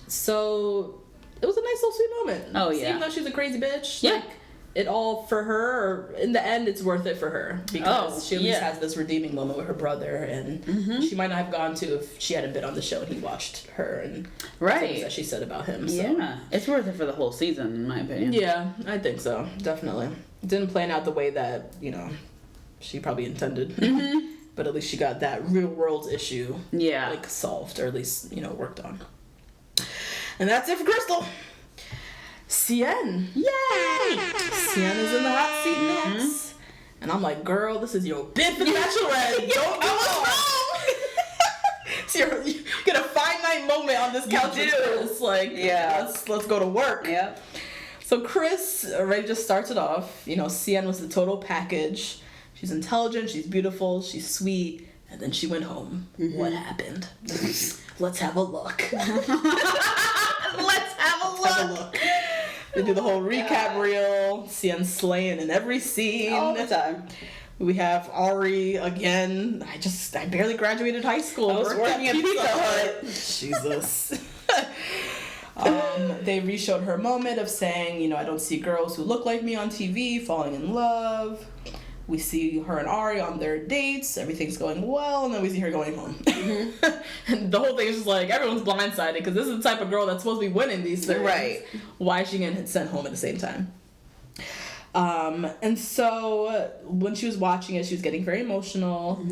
So it was a nice little sweet moment. Oh, yeah. Even though she's a crazy bitch. Yeah. Like, it all for her, or in the end, it's worth it for her. Because she at least has this redeeming moment with her brother, and she might not have gone to if she hadn't been on the show and he watched her and things that she said about him. So. Yeah. It's worth it for the whole season, in my opinion. Yeah, I think so. Definitely. Didn't plan out the way that, she probably intended. But at least she got that real world issue like solved, or at least, worked on. And that's it for Krystal. Cien. Yay! Cien is in the hot seat next. And I'm like, girl, this is your bit for the Bachelorette. Don't go wrong. So you get a finite moment on this couch. It's like, let's go to work. Yep. So Chris already just starts it off. Cien was the total package. She's intelligent, she's beautiful, she's sweet, and then she went home. What happened? Let's have a look. Let's have a look. They do the whole recap reel. Cien slaying in every scene. All the time. We have Ari again. I barely graduated high school. I was working at Pizza Hut. Jesus. They re-showed her moment of saying, I don't see girls who look like me on TV falling in love. We see her and Ari on their dates. Everything's going well, and then we see her going home. And the whole thing is just like, everyone's blindsided because this is the type of girl that's supposed to be winning these things. Right. Why is she getting sent home at the same time? And so when she was watching it, she was getting very emotional.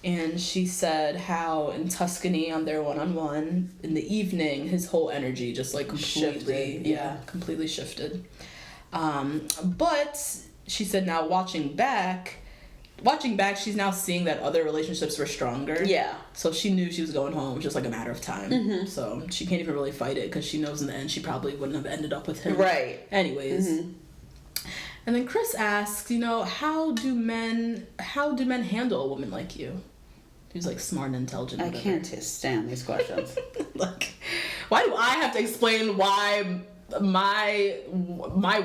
And she said how in Tuscany on their one-on-one, in the evening, his whole energy just like completely shifted. But she said now watching back, she's now seeing that other relationships were stronger. Yeah. So she knew she was going home. It was just like a matter of time. So she can't even really fight it because she knows in the end she probably wouldn't have ended up with him. Right. Anyways. And then Chris asks, how do men handle a woman like you? He was like smart and intelligent. I can't stand these questions. Like, why do I have to explain why my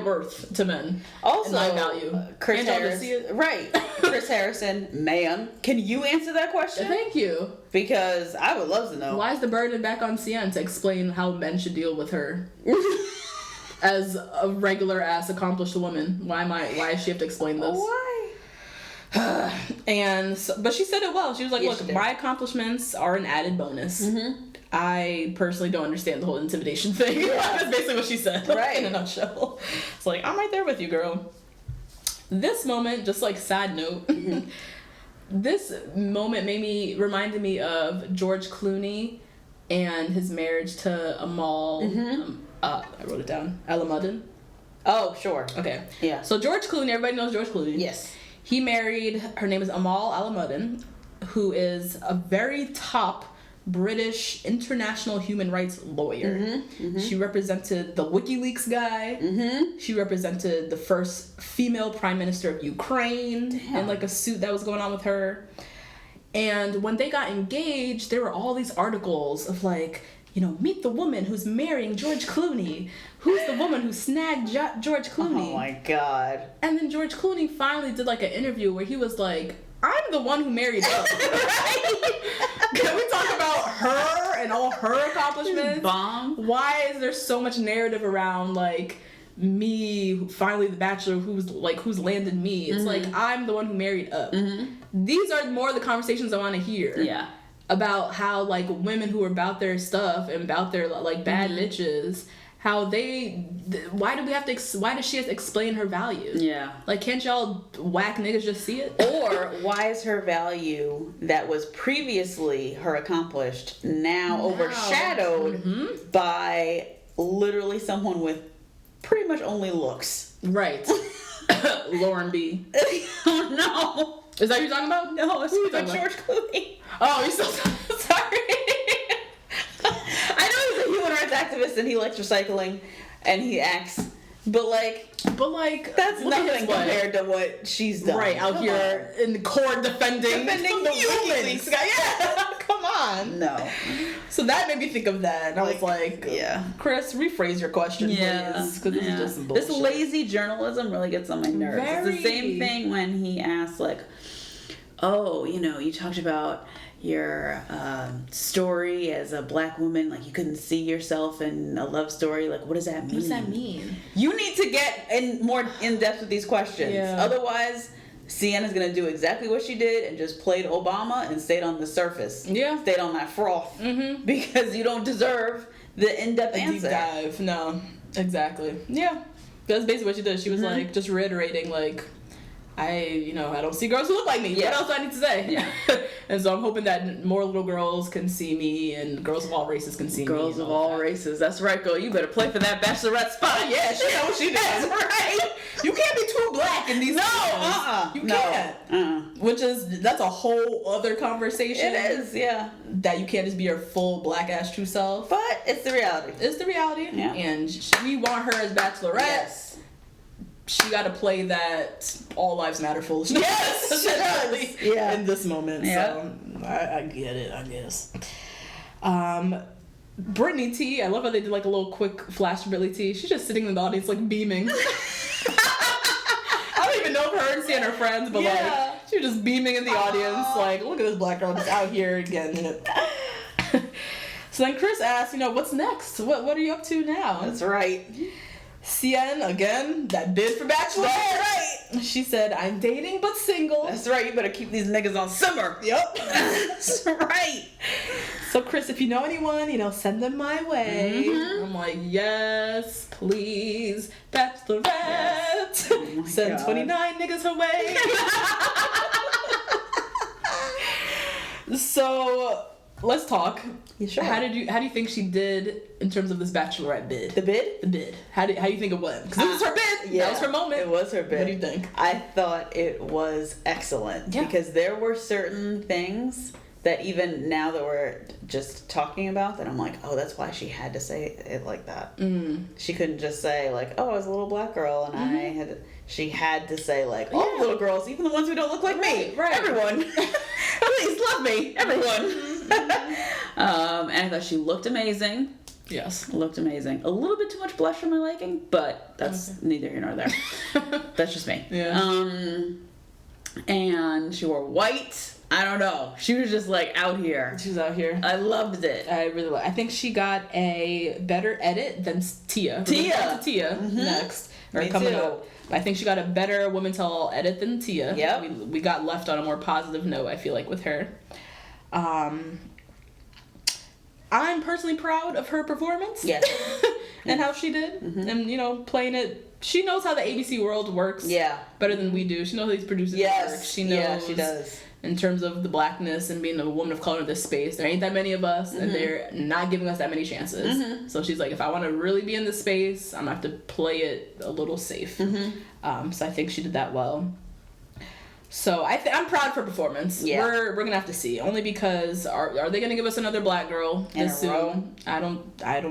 worth to men? Also, and my value. Chris Harrison. Right. Chris Harrison, man. Can you answer that question? Thank you. Because I would love to know. Why is the burden back on Cien to explain how men should deal with her? As a regular ass accomplished woman. Why does she have to explain this? Why? But she said it well. She was like, look, my accomplishments are an added bonus. I personally don't understand the whole intimidation thing. Yeah. That's basically what she said, right, in a nutshell. It's like, I'm right there with you, girl. This moment, just like side note, this moment reminded me of George Clooney and his marriage to Amal. I wrote it down. Alamuddin. Oh, sure. Okay. Yeah. So George Clooney, everybody knows George Clooney. Yes. He married, her name is Amal Alamuddin, who is a very top British international human rights lawyer. She represented the WikiLeaks guy. She represented the first female prime minister of Ukraine in like a suit that was going on with her. And when they got engaged, there were all these articles of like, meet the woman who's marrying George Clooney. Who's the woman who snagged George Clooney? Oh my God. And then George Clooney finally did like an interview where he was like, I'm the one who married up. Can we talk about her and all her accomplishments? Bomb. Why is there so much narrative around like me, finally the Bachelor, who's landed me? It's like, I'm the one who married up. These are more the conversations I want to hear. Yeah. About how like women who are about their stuff and about their like bad bitches, how why does she have to explain her value? Yeah. Like, can't y'all whack niggas just see it? Or why is her value that was previously her accomplished now overshadowed by literally someone with pretty much only looks? Right. Lauren B. Oh no. Is that who you're talking about? No, it's George Clooney. Oh, you're so sorry. I know he's a human rights activist and he likes recycling and he acts, but that's nothing compared to what she's done. Right, out here in the court defending the humans. Yeah, come on. No. So that made me think of that. And I was like, Chris, rephrase your question, please. Because this is just some bullshit. This lazy journalism really gets on my nerves. It's the same thing when he asked, like, oh, you talked about your story as a black woman, like you couldn't see yourself in a love story. Like, what does that mean? What does that mean? You need to get more in depth with these questions. Yeah. Otherwise, Sienna's gonna do exactly what she did and just played Obama and stayed on the surface. Yeah. Stayed on that froth. Because you don't deserve the in-depth answer. Deep dive. No. Exactly. Yeah. That's basically what she did. She was like just reiterating like, I don't see girls who look like me. Yeah. What else do I need to say? Yeah. And so I'm hoping that more little girls can see me and girls of all races can see me. Girls of all races. That's right, girl. You better play for that Bachelorette spot. Yeah, she knows what she does. Right. You can't be too black in these seasons. You can't. That's a whole other conversation. It is, yeah. That you can't just be your full black ass true self. But it's the reality. It's the reality. Yeah. And we want her as Bachelorette. Yes. She got to play that all lives matter foolishness. Yes, she does. Yeah. In this moment, so I get it. I guess. Brittany T. I love how they did like a little quick flash of Brittany T. She's just sitting in the audience like beaming. I don't even know if her and Sienna are friends, but like she was just beaming in the audience. Like, look at this black girl just out here again. So then Chris asked, what's next? What are you up to now? That's right. Cien, again, that bid for Bachelor. That's right. She said, I'm dating but single. That's right. You better keep these niggas on simmer. Yep. That's right. So, Chris, if you know anyone, send them my way. I'm like, yes, please. Bachelorette. Yes. Oh send God. 29 niggas her way. So... let's talk. Yeah, sure. How do you think she did in terms of this Bachelorette bid? The bid? The bid. How do you think it went? Because this was her bid. Yeah, that was her moment. It was her bid. What do you think? I thought it was excellent because there were certain things that even now that we're just talking about that, I'm like, oh, that's why she had to say it like that. She couldn't just say like, oh, I was a little black girl and she had to say like, all little girls, even the ones who don't look like me, everyone, please love me, everyone. And I thought she looked amazing. Yes. Looked amazing. A little bit too much blush for my liking, but that's neither here nor there. That's just me. Yeah. And she wore white. I don't know. She was just like out here. She was out here. I loved it. I think she got a better edit than Tia. Tia next. Or coming up. I think she got a better woman tell edit than Tia. Yep. We got left on a more positive note, I feel like, with her. I'm personally proud of her performance. Yes. And how she did. And, playing it. She knows how the ABC world works. Yeah. Better than we do. She knows how these producers work. She knows. Yeah, she does. In terms of the blackness and being a woman of color in this space, there ain't that many of us, and they're not giving us that many chances. So she's like, if I want to really be in this space, I'm gonna have to play it a little safe. So I think she did that well. So I'm proud of her performance. Yeah. We're gonna have to see, only because are they gonna give us another black girl this soon? I don't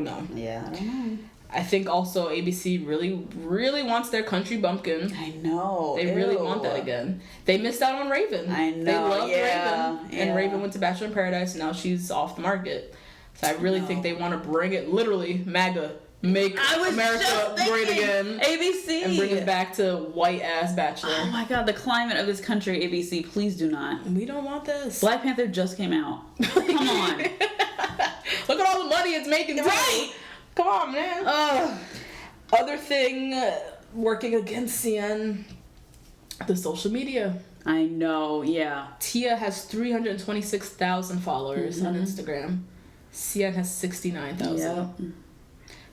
know. Yeah, I don't know. I think also ABC really, really wants their country bumpkin. I know. They really want that again. They missed out on Raven. I know. They loved Raven. And Raven went to Bachelor in Paradise, and now she's off the market. So I really think they want to bring it, literally, MAGA. Make America great again. ABC. And bring it back to white-ass Bachelor. Oh my god, the climate of this country, ABC, please do not. We don't want this. Black Panther just came out. Come on. Look at all the money it's making. Right. Come on, man. Other thing working against CN, the social media. I know, yeah. Tia has 326,000 followers on Instagram. CN has 69,000. Yeah.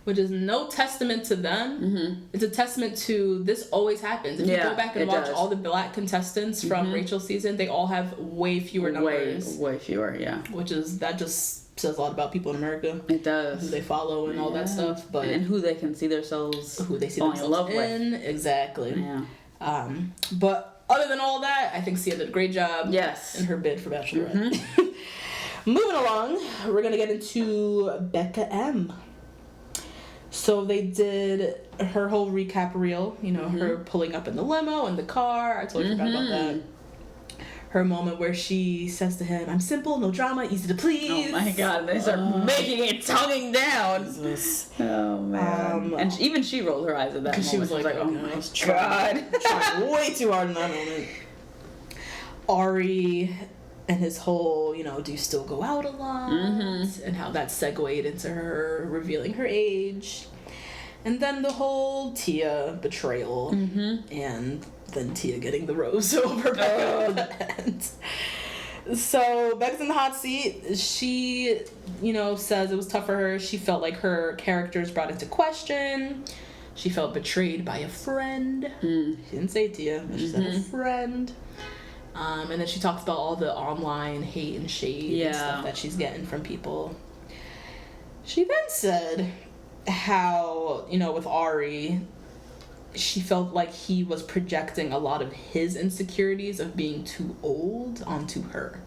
Which is no testament to them. It's a testament to this always happens. If you go back and watch all the black contestants from Rachel's season, they all have way fewer numbers. Way fewer, yeah. That just says a lot about people in America. It does. Who they follow and all that stuff. But and who they can see themselves in love with. Exactly. Yeah. But other than all that, I think Sia did a great job. Yes. In her bid for Bachelorette. Moving along, we're gonna get into Bekah M. So they did her whole recap reel, her pulling up in the limo and the car. I totally forgot about that. Her moment where she says to him, "I'm simple, no drama, easy to please." Oh my god, they start making it, tonguing down. Jesus. Oh man. And even she rolled her eyes at that moment. She was like, oh my god. Trying way too hard in that moment. Ari and his whole, do you still go out a lot? And how that segued into her revealing her age. And then the whole Tia betrayal. And then Tia getting the rose over Bekah at the end. So Bekah's in the hot seat. She, says it was tough for her. She felt like her characters brought into question. She felt betrayed by a friend. She didn't say Tia, but she said a friend. And then she talks about all the online hate and shade and stuff that she's getting from people. She then said how, with Ari, she felt like he was projecting a lot of his insecurities of being too old onto her.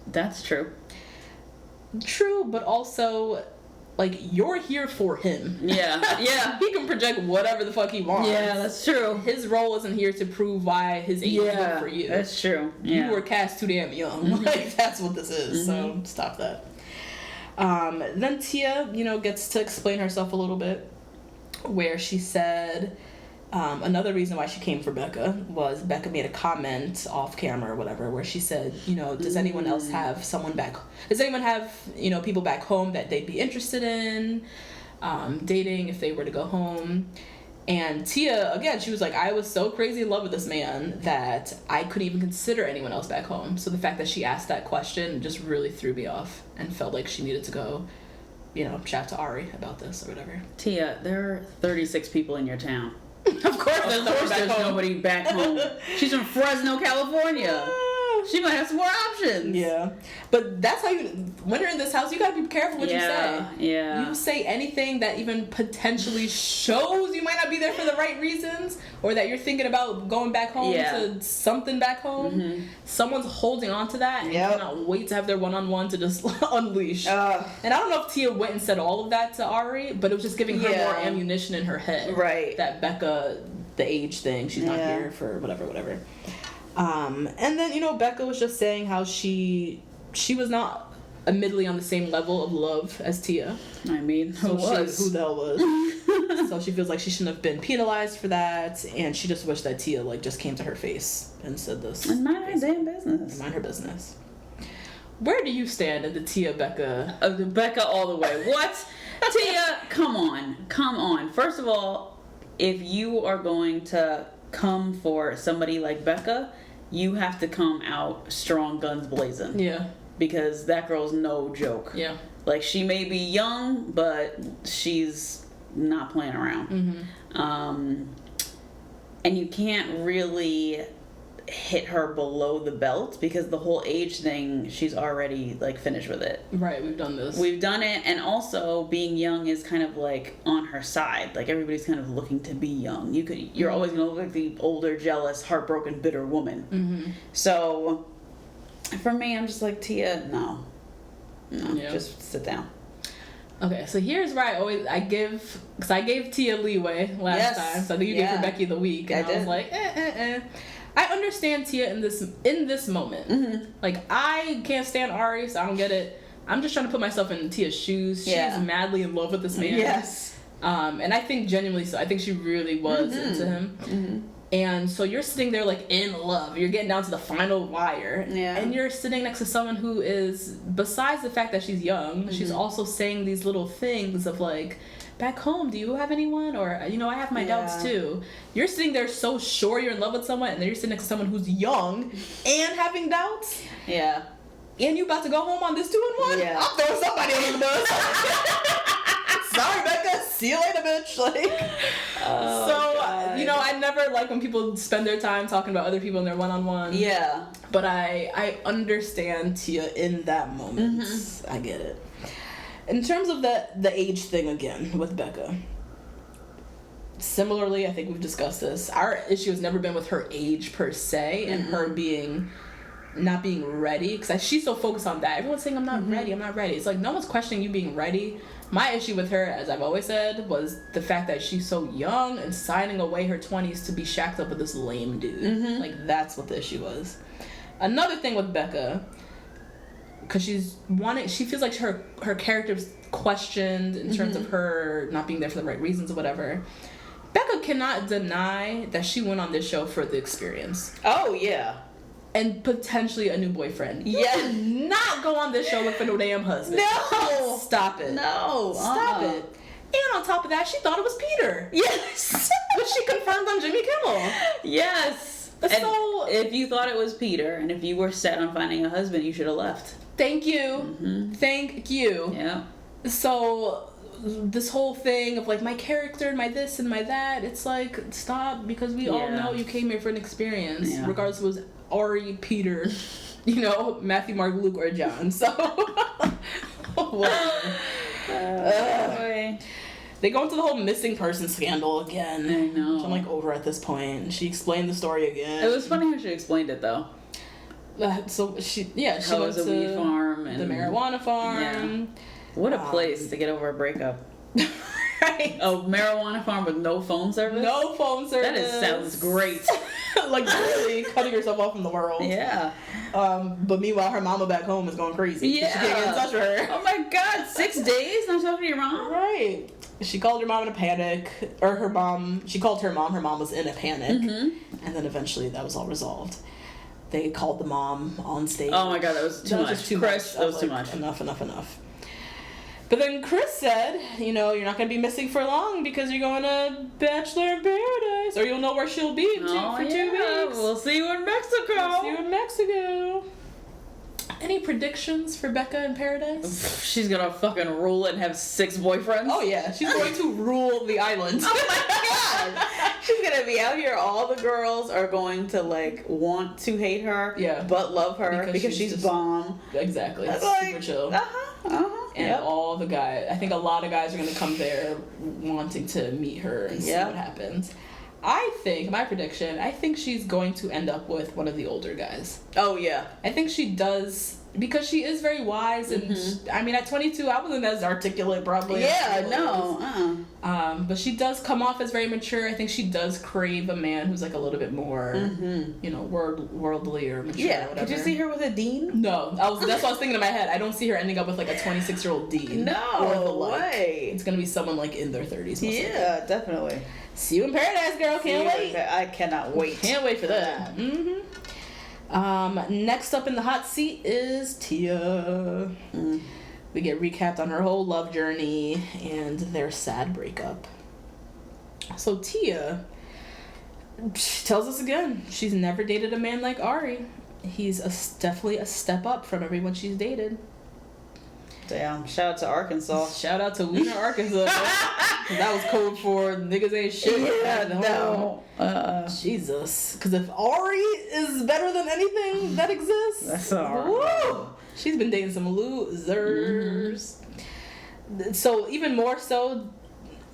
That's true. True, but also, you're here for him. Yeah, yeah. He can project whatever the fuck he wants. Yeah, that's true. His role isn't here to prove why his age is good for you. That's true. Yeah. You were cast too damn young. That's what this is. So, stop that. Then Tia, gets to explain herself a little bit, where she said another reason why she came for Bekah was Bekah made a comment off camera or whatever, where she said, does anyone else have people back home that they'd be interested in dating if they were to go home? And Tia, again, she was like, I was so crazy in love with this man that I couldn't even consider anyone else back home. So the fact that she asked that question just really threw me off and felt like she needed to go, chat to Ari about this or whatever. Tia, there are 36 people in your town. Of course there's nobody back home. She's from Fresno, California. She might have some more options. Yeah. But that's how when you're in this house, you gotta be careful what you say. Yeah. You say anything that even potentially shows you might not be there for the right reasons, or that you're thinking about going back home to something back home. Someone's holding on to that and cannot wait to have their one-on-one to just unleash. And I don't know if Tia went and said all of that to Ari, but it was just giving her more ammunition in her head. Right. That Bekah, the age thing, she's not here for whatever. And then, Bekah was just saying how she was not admittedly on the same level of love as Tia. I mean, who the hell was? So she feels like she shouldn't have been penalized for that, and she just wished that Tia just came to her face and said this. And mind her damn business. And mind her business. Where do you stand in the Tia Bekah? Bekah all the way. What? Tia, come on. First of all, if you are going to come for somebody like Bekah, you have to come out strong guns blazing. Yeah. Because that girl's no joke. Yeah. Like, she may be young, but she's not playing around. And you can't really hit her below the belt because the whole age thing, she's already finished with it. Right, we've done this. We've done it, and also being young is kind of on her side. Like, everybody's kind of looking to be young. You're always gonna look like the older, jealous, heartbroken, bitter woman. So for me, I'm just like, Tia, no, just sit down. Okay, so here's where I gave Tia leeway last time. So I think you gave her Becky the week, and I was like, I understand Tia in this moment. Like, I can't stand Ari, so I don't get it. I'm just trying to put myself in Tia's shoes. She's madly in love with this man. Yes. And I think genuinely so. I think she really was into him. And so you're sitting there in love. You're getting down to the final wire. Yeah. And you're sitting next to someone who is, besides the fact that she's young, she's also saying these little things of back home, do you have anyone? Or, I have my doubts too. You're sitting there so sure you're in love with someone, and then you're sitting next to someone who's young and having doubts. Yeah. And you about to go home on this 2-in-1? Yeah. I'm throwing somebody under the bus. Sorry, Bekah. See you later, bitch. I never like when people spend their time talking about other people in their one-on-one. Yeah. But I understand Tia in that moment. I get it. In terms of the age thing again with Bekah, similarly, I think we've discussed this. Our issue has never been with her age per se and her not being ready, because she's so focused on that. Everyone's saying, I'm not ready. It's like, no one's questioning you being ready. My issue with her, as I've always said, was the fact that she's so young and signing away her 20s to be shacked up with this lame dude. That's what the issue was. Another thing with Bekah, because she feels like her character's questioned in terms of her not being there for the right reasons or whatever. Bekah cannot deny that she went on this show for the experience. Oh, yeah. And potentially a new boyfriend. You did not go on this show look for no damn husband. No! Stop it. No. Stop it. And on top of that, she thought it was Peter. Yes. Which she confirmed on Jimmy Kimmel. Yes. So, if you thought it was Peter, and if you were set on finding a husband, you should have left. Thank you. Thank you. Yeah. So, this whole thing of my character and my this and my that, it's stop, because we all know you came here for an experience, regardless if it was Ari, Peter, Matthew, Mark, Luke, or John. So, they go into the whole missing person scandal again. I know. Which I'm over at this point. She explained the story again. It was funny how she explained it though. So she went to the weed farm and the marijuana farm. Yeah. What a place to get over a breakup. Right. A marijuana farm with no phone service? No phone service. That sounds great. Really cutting herself off from the world. Yeah. But meanwhile, her mama back home is going crazy. Yeah. She can't get in touch with her. Oh my God, 6 days not talking to your mom? Right. She called her mom in a panic. Or her mom, she called her mom. Her mom was in a panic. And then eventually that was all resolved. They called the mom on stage. Oh my God, that was too much. Chris, that was too much. Enough. But then Chris said, you're not going to be missing for long because you're going to Bachelor in Paradise. Or you'll know where she'll be for 2 weeks. We'll see you in Mexico. We'll see you in Mexico. Any predictions for Bekah in Paradise? She's gonna fucking rule it and have 6 boyfriends. Oh yeah, she's going to rule the island. Oh my god! She's gonna be out here. All the girls are going to like want to hate her, but love her because she's bomb. Exactly, that's super like, chill. And all the guys, I think a lot of guys are gonna come there wanting to meet her and see what happens. I think, my prediction, I think she's going to end up with one of the older guys. Oh, yeah. I think she does, because she is very wise, and I mean, at 22, I wasn't as articulate, probably. Yeah, no. But she does come off as very mature. I think she does crave a man who's, like, a little bit more, you know, worldly or mature or whatever. Could you see her with a dean? No. That's what I was thinking in my head. I don't see her ending up with, like, a 26-year-old dean. No way. It's going to be someone, like, in their 30s. Yeah, definitely. See you in Paradise, girl. Can't wait. I cannot wait. Can't wait for that. Next up in the hot seat is Tia. We get recapped on her whole love journey and their sad breakup. So Tia tells us again, she's never dated a man like Ari. He's definitely a step up from everyone she's dated. Damn. Shout out to Arkansas. Shout out to Wiener, Arkansas. That was code for niggas ain't shit. Yeah, no. Jesus. Because if Ari is better than anything that exists, that's all. She's been dating some losers. So even more so,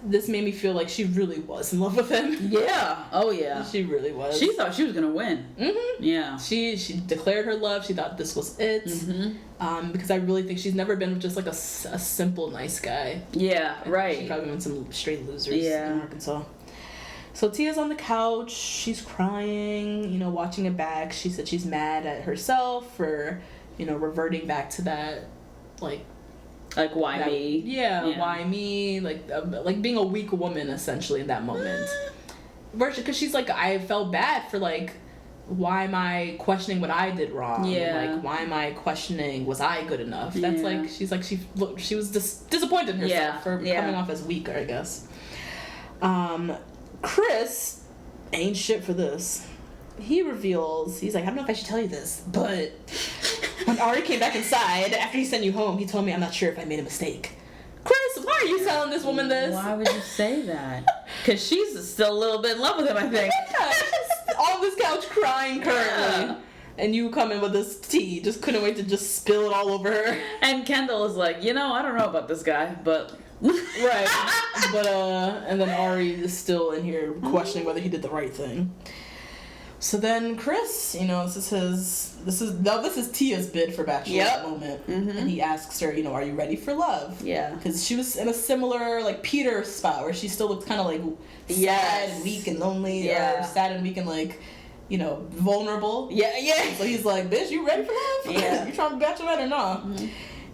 this made me feel like she really was in love with him. Yeah. Oh, yeah. She really was. She thought she was going to win. Yeah. She declared her love. She thought this was it. Because I really think she's never been with just like a simple, nice guy. Yeah, right. She's probably been with some straight losers in Arkansas. So Tia's on the couch. She's crying, you know, watching it back. She said she's mad at herself for, you know, reverting back to that, like why me? Yeah, why me? Like being a weak woman essentially in that moment. Because she's like, I felt bad for like, why am I questioning what I did wrong? Yeah. Like, why am I questioning, was I good enough? That's like, she's like, she was disappointed in herself for coming off as weaker, I guess. Chris ain't shit for this. He reveals, he's like, I don't know if I should tell you this, but when Ari came back inside, after he sent you home, he told me I'm not sure if I made a mistake. Chris, why are you telling this woman this? Why would you say that? Because she's still a little bit in love with him, I think. Yeah, she's on this couch crying currently. And you come in with this tea. Just couldn't wait to just spill it all over her. And Kendall is like, you know, I don't know about this guy, but... Right. But, and then Ari is still in here questioning whether he did the right thing. So then Chris, you know, this is Tia's bid for Bachelorette moment. And he asks her, you know, are you ready for love? Yeah. Because she was in a similar, like, Peter spot where she still looked kind of, like, sad and weak and lonely. Or sad and weak and, like, you know, vulnerable. Yeah. So he's like, bitch, you ready for love? Yeah. You trying to Bachelorette or not?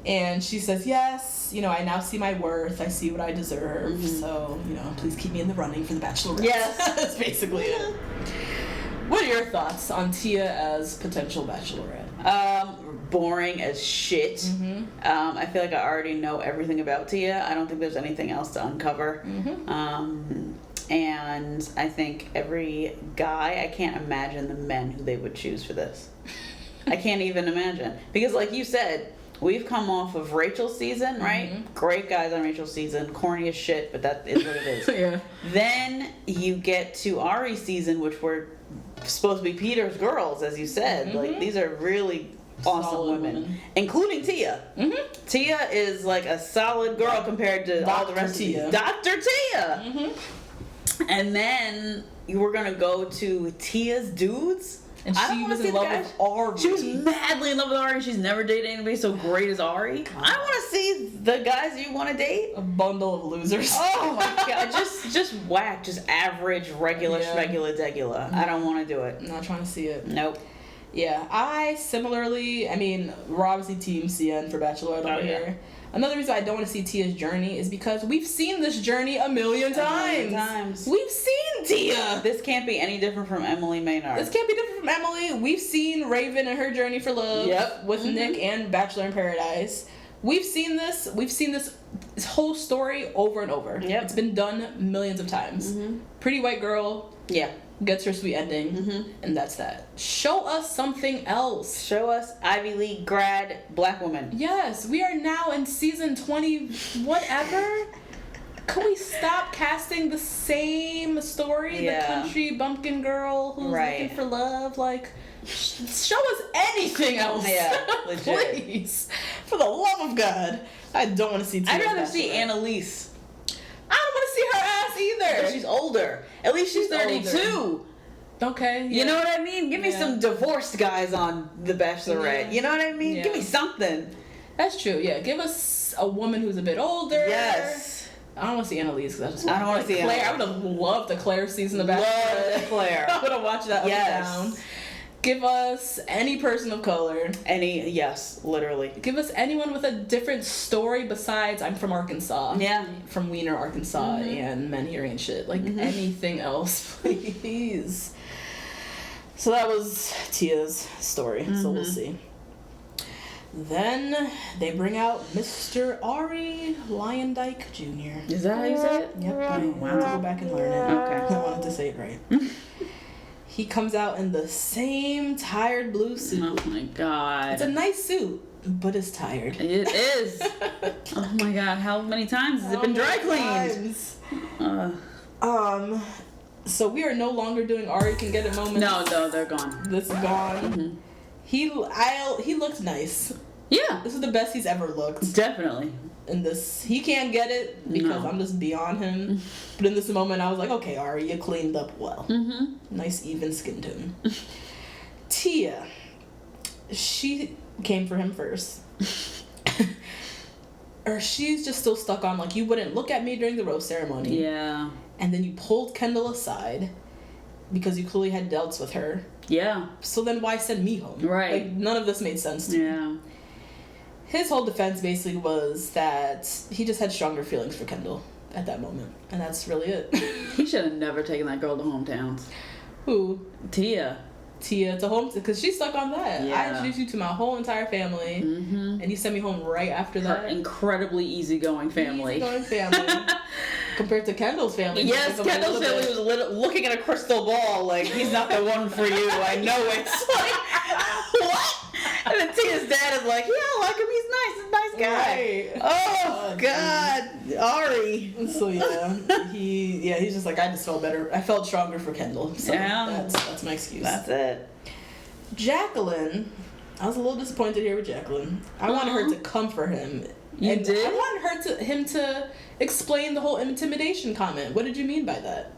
And she says, yes, you know, I now see my worth. I see what I deserve. So, you know, please keep me in the running for the Bachelorette. Yes. That's basically it. What are your thoughts on Tia as potential Bachelorette? Boring as shit. I feel like I already know everything about Tia. I don't think there's anything else to uncover. And I think every guy, I can't imagine the men who they would choose for this. I can't even imagine. Because like you said, we've come off of Rachel's season, right? Great guys on Rachel's season. Corny as shit, but that is what it is. Then you get to Ari's season, which were supposed to be Peter's girls, as you said. Like, these are really awesome women, including Tia. Tia is like a solid girl compared to all the rest of these. Dr. Tia! And then we're gonna go to Tia's dudes. And she was in love with Ari. She was madly in love with Ari. She's never dated anybody so great as Ari. I want to see the guys you want to date. A bundle of losers. Oh my god, just whack, just average, regular, degular. I don't want to do it. I'm not trying to see it. Nope. Yeah, I similarly, I mean, we're obviously Team CN for Bachelorette over here. Another reason I don't want to see Tia's journey is because we've seen this journey a million times. We've seen Tia. This can't be any different from Emily Maynard. This can't be different from Emily. We've seen Raven and her journey for love with Nick and Bachelor in Paradise. we've seen this whole story over and over. Yep. It's been done millions of times. Pretty white girl. Yeah. Gets her sweet ending, and that's that. Show us something else. Show us Ivy League grad black woman. Yes, we are now in season 20, whatever. Can we stop casting the same story? Yeah. The country bumpkin girl who's looking for love. Like, show us anything else. Yeah, legit. Please. For the love of God. I don't want to see I'd rather see Annalise. I don't want to see her ass either. But she's older. At least she's 32. Older. Okay. Yeah. You know what I mean? Give me some divorced guys on The Bachelorette. Yeah. You know what I mean? Yeah. Give me something. That's true. Yeah. Give us a woman who's a bit older. Yes. I don't want to see Annalise because I don't want to see Claire. Annalise. I would have loved the Claire season of Bachelorette. Love Claire. I would have watched that up and down. Give us any person of color. Yes, literally. Give us anyone with a different story besides I'm from Arkansas. Yeah. From Wiener, Arkansas, and men hearing shit. Like anything else, please. So that was Tia's story. So we'll see. Then they bring out Mr. Ari Lyondike Jr. Is that how you say it? Yep. I wanted to go back and learn it. Okay. I wanted to say it right. He comes out in the same tired blue suit. Oh my god. It's a nice suit, but it's tired. It is. Oh my god, how many times has it been dry cleaned? So we are no longer doing Ari can get it moments. No, they're gone. This is gone. He looked nice. Yeah. This is the best he's ever looked. Definitely. In this, he can't get it because I'm just beyond him. But in this moment, I was like, okay, Ari, you cleaned up well. Nice even skin tone. Tia, she came for him first. Or she's just still stuck on, like, you wouldn't look at me during the rose ceremony. Yeah. And then you pulled Kendall aside because you clearly had doubts with her. Yeah. So then why send me home? Right. Like, none of this made sense to me. Yeah. His whole defense basically was that he just had stronger feelings for Kendall at that moment. And that's really it. He should have never taken that girl to hometowns. Who? Tia to home, because she's stuck on that. Yeah. I introduced you to my whole entire family, and you sent me home right after that. Her incredibly easygoing family. Easygoing family. Compared to Kendall's family. Yes, Kendall's family was looking at a crystal ball like, he's not the one for you, I know it's like, what? And then Tia's dad is like, yeah, I like him, he's nice, he's a nice guy. Right. Oh, God. Ari. So, he's just like, I just felt better. I felt stronger for Kendall. So that's my excuse. That's it. Jacqueline, I was a little disappointed here with Jacqueline. I wanted her to comfort him. You did? I wanted him to explain the whole intimidation comment. What did you mean by that?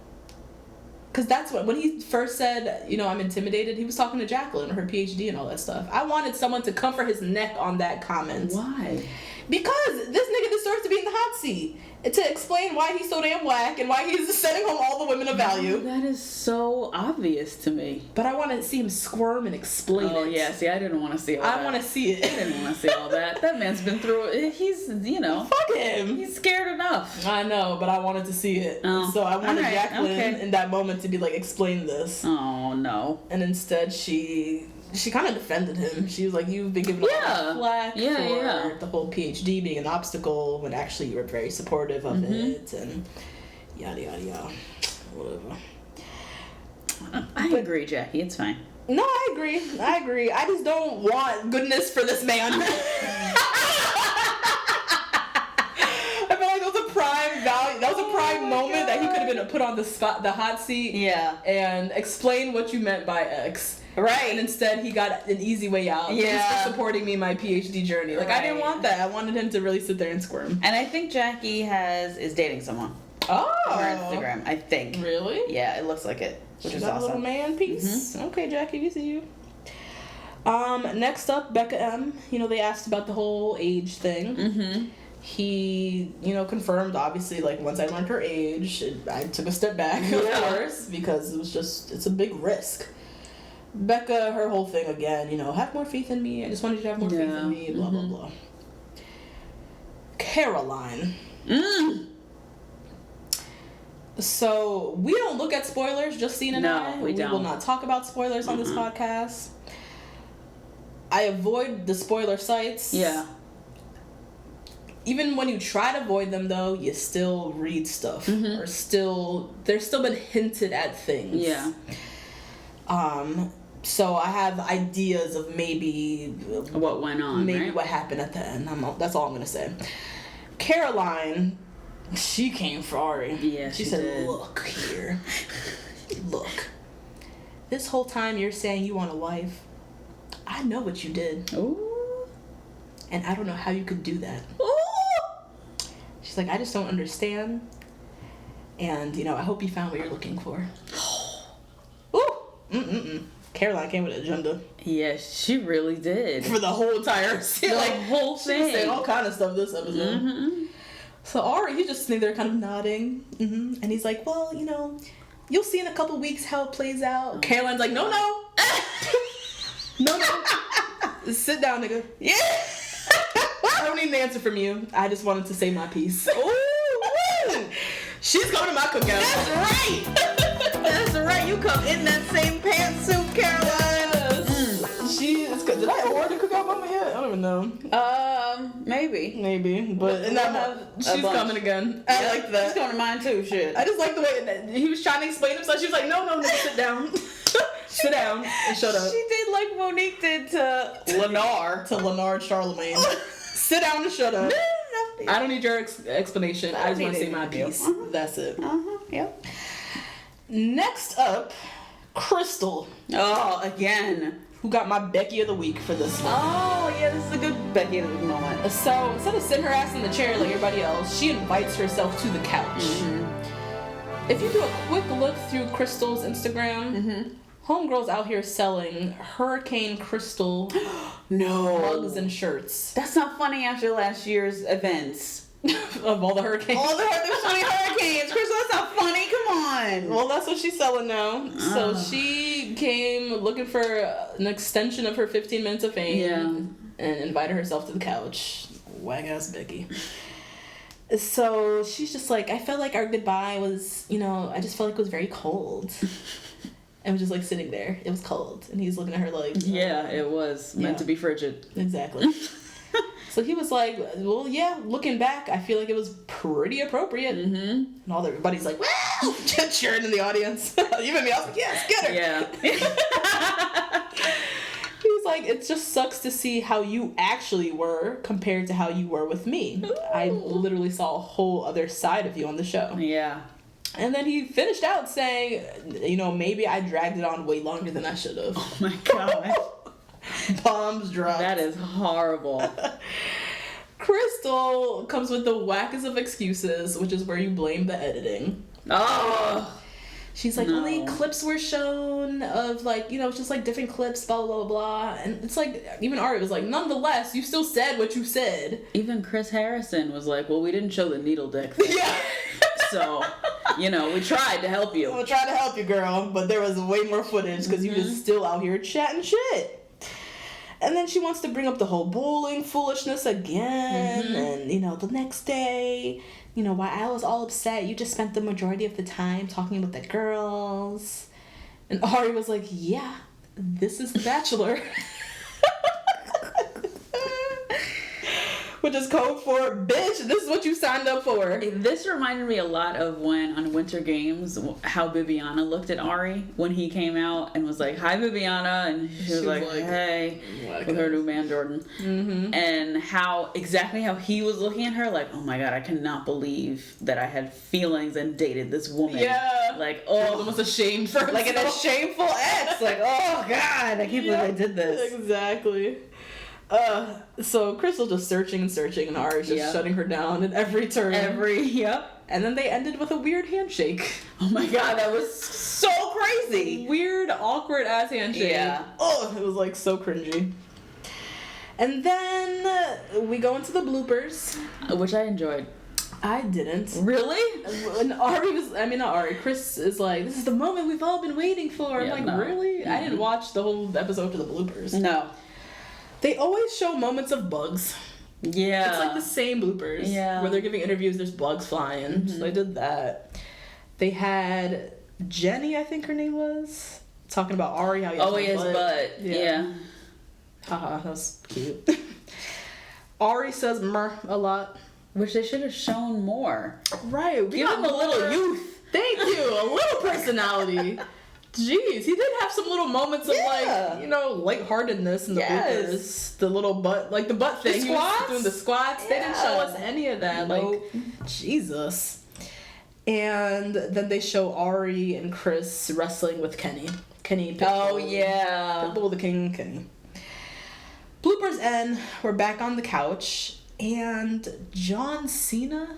Because that's when he first said, I'm intimidated, he was talking to Jacqueline, her PhD and all that stuff. I wanted someone to comfort his neck on that comment. Why? Because this nigga deserves to be in the hot seat. To explain why he's so damn whack and why he's sending home all the women of value. That is so obvious to me. But I want to see him squirm and explain it. Oh, yeah. See, I didn't want to see all that. I want to see it. I didn't want to see all that. That man's been through it. He's, Fuck him. He's scared enough. I know, but I wanted to see it. Oh. So I wanted Jacqueline in that moment to be like, explain this. Oh, no. And instead she kind of defended him. She was like, you've been given a lot of flack for the whole PhD being an obstacle when actually you were very supportive of it and yada, yada, yada. Whatever. I agree, Jackie. It's fine. No, I agree. I just don't want goodness for this man. I feel like that was a prime value. That was a prime moment that he could have been put on the spot, the hot seat. Yeah. And explain what you meant by X. Right. And instead he got an easy way out. Yeah. Just for supporting me in my PhD journey. Like, I didn't want that. I wanted him to really sit there and squirm. And I think Jackie is dating someone. Oh. On her Instagram, I think. Really? Yeah, it looks like it. Which is got awesome. A little man piece. Okay, Jackie, we see you. Next up, Bekah M. They asked about the whole age thing. He, confirmed, obviously, like, once I learned her age, I took a step back, of course, because it's a big risk. Bekah, her whole thing again, have more faith in me. I just wanted you to have more faith in me, blah, blah, blah. Caroline. So, we don't look at spoilers, Justine and I. We don't. We will not talk about spoilers on this podcast. I avoid the spoiler sites. Yeah. even when you try to avoid them, though, you still read stuff. Or there's still been hinted at things. Yeah. So I have ideas of maybe what went on, maybe right? what happened at the end. That's all I'm gonna say. Caroline, she came for Ari. Yeah, she said, did. "Look here, look. This whole time you're saying you want a wife. I know what you did. Ooh. And I don't know how you could do that." Ooh. She's like, "I just don't understand. And I hope you found what you're looking for." Ooh. Caroline came with an agenda. Yes, she really did. For the whole entire season. The whole thing. She was saying all kind of stuff this episode. Mm-hmm. So Ari, he's just sitting there kind of nodding. And he's like, "Well, you'll see in a couple weeks how it plays out." Caroline's like, No. No. Sit down, nigga. Yeah. I don't need an answer from you. I just wanted to say my piece. Ooh. She's coming to my cookout. That's right. That's right. You come in that same pantsuit, Caroline. Did I award the cookout moment yet? I don't even know. Maybe. But she's coming again. I like that. She's coming to mine too. Shit. I just like the way that he was trying to explain himself. She was like, "No, nigga, sit down." Sit down and shut up. She did like Monique did to Lennar. To Leonard Charlemagne. Sit down and shut up. I don't need your explanation. I just want to say my piece. That's it. Yep. Next up, Krystal. Oh, again. Who got my Becky of the week for this one. Oh, yeah, this is a good Becky of the week moment. So, instead of sitting her ass in the chair like everybody else, she invites herself to the couch. If you do a quick look through Krystal's Instagram, homegirl's out here selling Hurricane Krystal mugs and shirts. That's not funny after last year's events. Of all the hurricanes. There's so many hurricanes. Krystal, that's not funny. Come on. Well, that's what she's selling now. So she came looking for an extension of her 15 minutes of fame and invited herself to the couch. Wag ass Becky. So she's just like, I felt like our goodbye was, I just felt like it was very cold. And was just like sitting there. It was cold. And he's looking at her like... Yeah, it was meant to be frigid. Exactly. So he was like, well, yeah, looking back, I feel like it was pretty appropriate. And everybody's like, wow! Cheering in the audience. You made me, I was like, yes, get her! Yeah. He was like, it just sucks to see how you actually were compared to how you were with me. Ooh. I literally saw a whole other side of you on the show. Yeah. And then he finished out saying, maybe I dragged it on way longer than I should have. Oh my God. Bombs dropped. That is horrible. Krystal comes with the wackest of excuses, which is where you blame the editing. Oh. She's like, only clips were shown of it's just like different clips, blah, blah, blah, blah. And it's like, even Ari was like, nonetheless, you still said what you said. Even Chris Harrison was like, well, we didn't show the needle dick thing. Yeah. So, we tried to help you. We tried to help you, girl, but there was way more footage because you just still out here chatting shit. And then she wants to bring up the whole bowling foolishness again. And, the next day, while I was all upset, you just spent the majority of the time talking about the girls. And Ari was like, yeah, this is The Bachelor. Which is code for, bitch, this is what you signed up for. This reminded me a lot of when on Winter Games, how Bibiana looked at Ari when he came out and was like, hi, Bibiana. And she was like, hey, with her new man, Jordan. And how he was looking at her like, oh my God, I cannot believe that I had feelings and dated this woman. Yeah. Like, almost ashamed for himself. Like a shameful ex. Like, oh God, I can't believe I did this. Exactly. So Krystal just searching, and Ari's just shutting her down at every turn. And then they ended with a weird handshake. Oh my God, that was so crazy. Weird, awkward ass handshake. Yeah. Oh, it was like so cringy. And then we go into the bloopers. Which I enjoyed. I didn't. Really? And Chris is like, this is the moment we've all been waiting for. I'm like, really? I didn't watch the whole episode to the bloopers. No. They always show moments of bugs. Yeah. It's like the same bloopers. Yeah. Where they're giving interviews, there's bugs flying. So they did that. They had Jenny, I think her name was, talking about Ari, how he has his butt. Yeah. Haha, that was cute. Ari says "mer" a lot. which they should have shown more. Right. Give him a little youth. Thank you. A little personality. Jeez, he did have some little moments of lightheartedness in the bloopers. The little butt, like the butt thing. The squats? He was doing the squats. They didn't show us any of that. Nope. Like, Jesus. And then they show Ari and Chris wrestling with Kenny. Kenny Pitbull. Oh, yeah. Pitbull the King, Kenny. Bloopers end. We're back on the couch. And John Cena...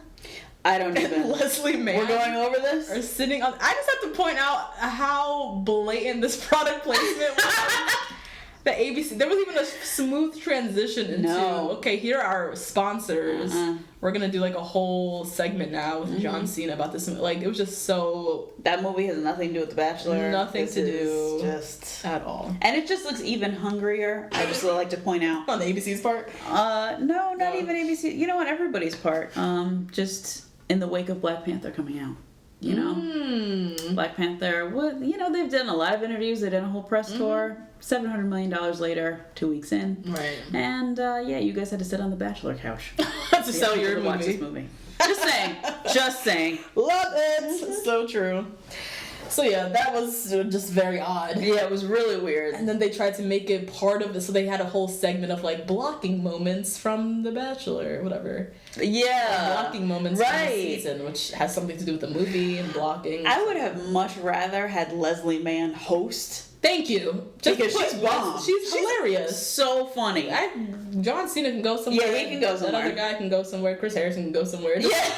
I don't even. Leslie Mann. We're going over this? Are sitting on... I just have to point out how blatant this product placement was. The ABC... There was even a smooth transition into... Okay, here are sponsors. We're going to do like a whole segment now with John Cena about this. Like, it was just so... That movie has nothing to do with The Bachelor. Nothing to do. Just... At all. And it just looks even hungrier. I just would like to point out. On the ABC's part? No, not even ABC. You know what? Everybody's part. Just... in the wake of Black Panther coming out, you know, Black Panther. They've done a lot of interviews. They've done a whole press tour. $700 million later, 2 weeks in, right? And you guys had to sit on the Bachelor couch to sell your movie. Watch this movie. Just saying. Love it. So true. So yeah, that was just very odd. Yeah, it was really weird. And then they tried to make it part of it, so they had a whole segment of like blocking moments from The Bachelor, whatever. Yeah, blocking moments from the season, which has something to do with the movie and blocking. I would have much rather had Leslie Mann host. Thank you. Because she's bomb. She's hilarious. So funny. John Cena can go somewhere. Yeah, he can go somewhere. That other guy can go somewhere. Chris Harrison can go somewhere. Yeah.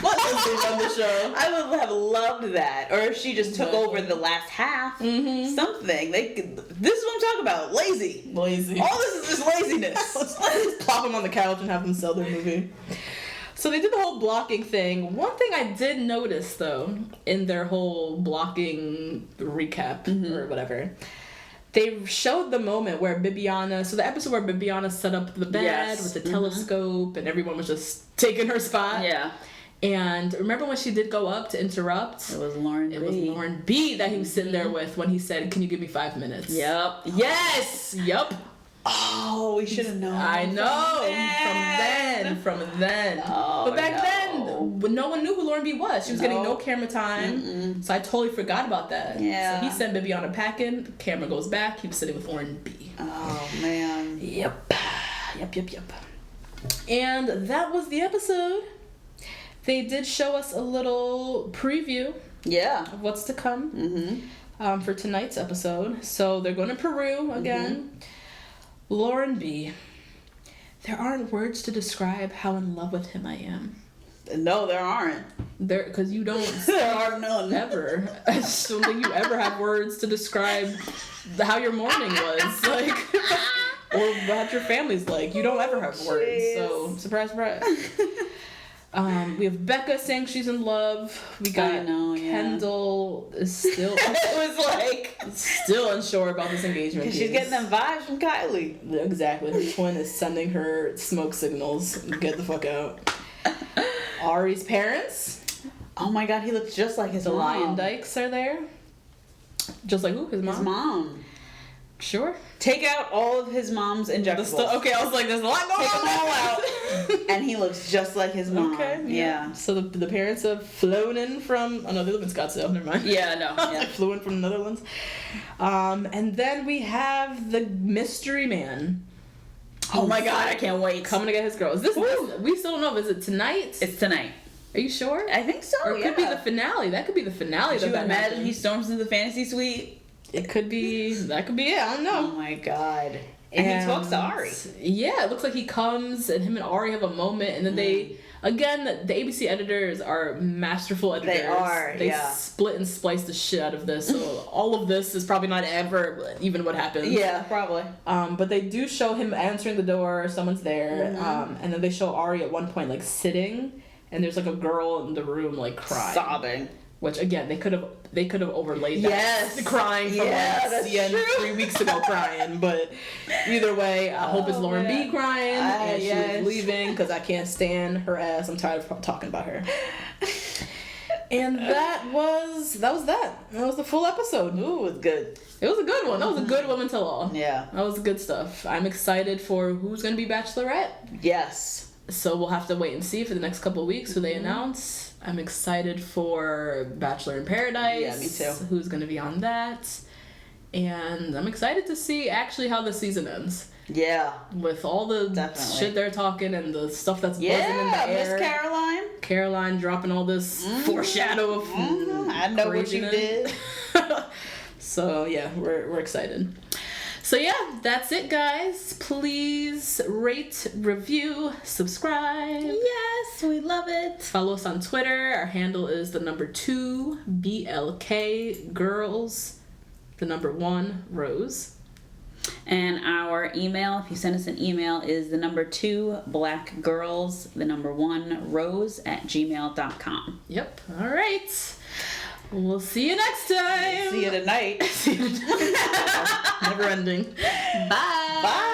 Let us on the show. I would have loved that. Or if she just took over the last half. Something. This is what I'm talking about. Lazy. All this is just laziness. Let's plop them on the couch and have them sell their movie. So they did the whole blocking thing. One thing I did notice, though, in their whole blocking recap or whatever, they showed the moment where Bibiana... So the episode where Bibiana set up the bed with the telescope and everyone was just taking her spot. Yeah. And remember when she did go up to interrupt? It was Lauren B. It was Lauren B. that he was sitting there with when he said, "Can you give me 5 minutes?" Yep. Yes! Yep. Oh, we should have known. I know. From then. Oh, but back then, no one knew who Lauren B was. She was getting no camera time. So I totally forgot about that. Yeah. So he sent Bibiana packing. The camera goes back. He was sitting with Lauren B. Oh, man. Yep. And that was the episode. They did show us a little preview. Yeah. Of what's to come. For tonight's episode. So they're going to Peru again. Lauren B. There aren't words to describe how in love with him I am. No, there aren't. Because you don't. There are none. Ever. I just don't think you ever have words to describe how your morning was. Like, or what your family's like. You don't ever have words. Jeez. So, surprise, surprise. We have Bekah saying she's in love. We got Kendall is still it was like still unsure about this engagement. She's getting them vibes from Kylie. Exactly. Her twin is sending her smoke signals. Get the fuck out. Ari's parents. Oh my god, he looks just like his the mom. Lion Dykes are there. Just like who? His mom? His mom. Sure. Take out all of his mom's injectables. Okay, I was like, there's a lot going on. Take them all out. And he looks just like his mom. Okay. Yeah. So the parents have flown in from... Oh, no, they live in Scottsdale. Never mind. Yeah, no. Yeah. They flew in from the Netherlands. And then we have the mystery man. Oh my god, I can't wait. Coming to get his girl. Is this... We still don't know. Is it tonight? It's tonight. Are you sure? I think so, Or it could be the finale. That could be the finale. Could you imagine he storms into the fantasy suite? It could be... That could be it. I don't know. Oh my god. And he talks to Ari. Yeah, it looks like he comes and him and Ari have a moment, and then they... Again, the ABC editors are masterful editors. They are, They split and splice the shit out of this, so all of this is probably not ever even what happens. Yeah, probably. But they do show him answering the door, someone's there, and then they show Ari at one point, like, sitting, and there's, like, a girl in the room, like, crying. Sobbing. Which, again, they could have overlaid that. Yes. Crying from the end 3 weeks ago crying. But either way, I hope it's Lauren B crying. And she's leaving because I can't stand her ass. I'm tired of talking about her. And that was that. That was the full episode. Ooh, it was good. It was a good one. That was a good woman tell all. Yeah. That was good stuff. I'm excited for who's going to be Bachelorette. Yes. So we'll have to wait and see for the next couple of weeks who they announce. I'm excited for Bachelor in Paradise. Yeah, me too. Who's going to be on that. And I'm excited to see actually how the season ends. Yeah. With all the shit they're talking and the stuff that's buzzing in the air. Miss Caroline. Caroline dropping all this foreshadow of I know craziness. what you did. So yeah, we're excited. So yeah, that's it, guys. Please rate, review, subscribe. Yes, we love it. Follow us on Twitter. Our handle is 2 BLK Girls, 1 Rose. And our email, if you send us an email, is 2 blackgirls, 1 rose @gmail.com. Yep. All right. We'll see you next time. See you tonight. Never ending. Bye. Bye.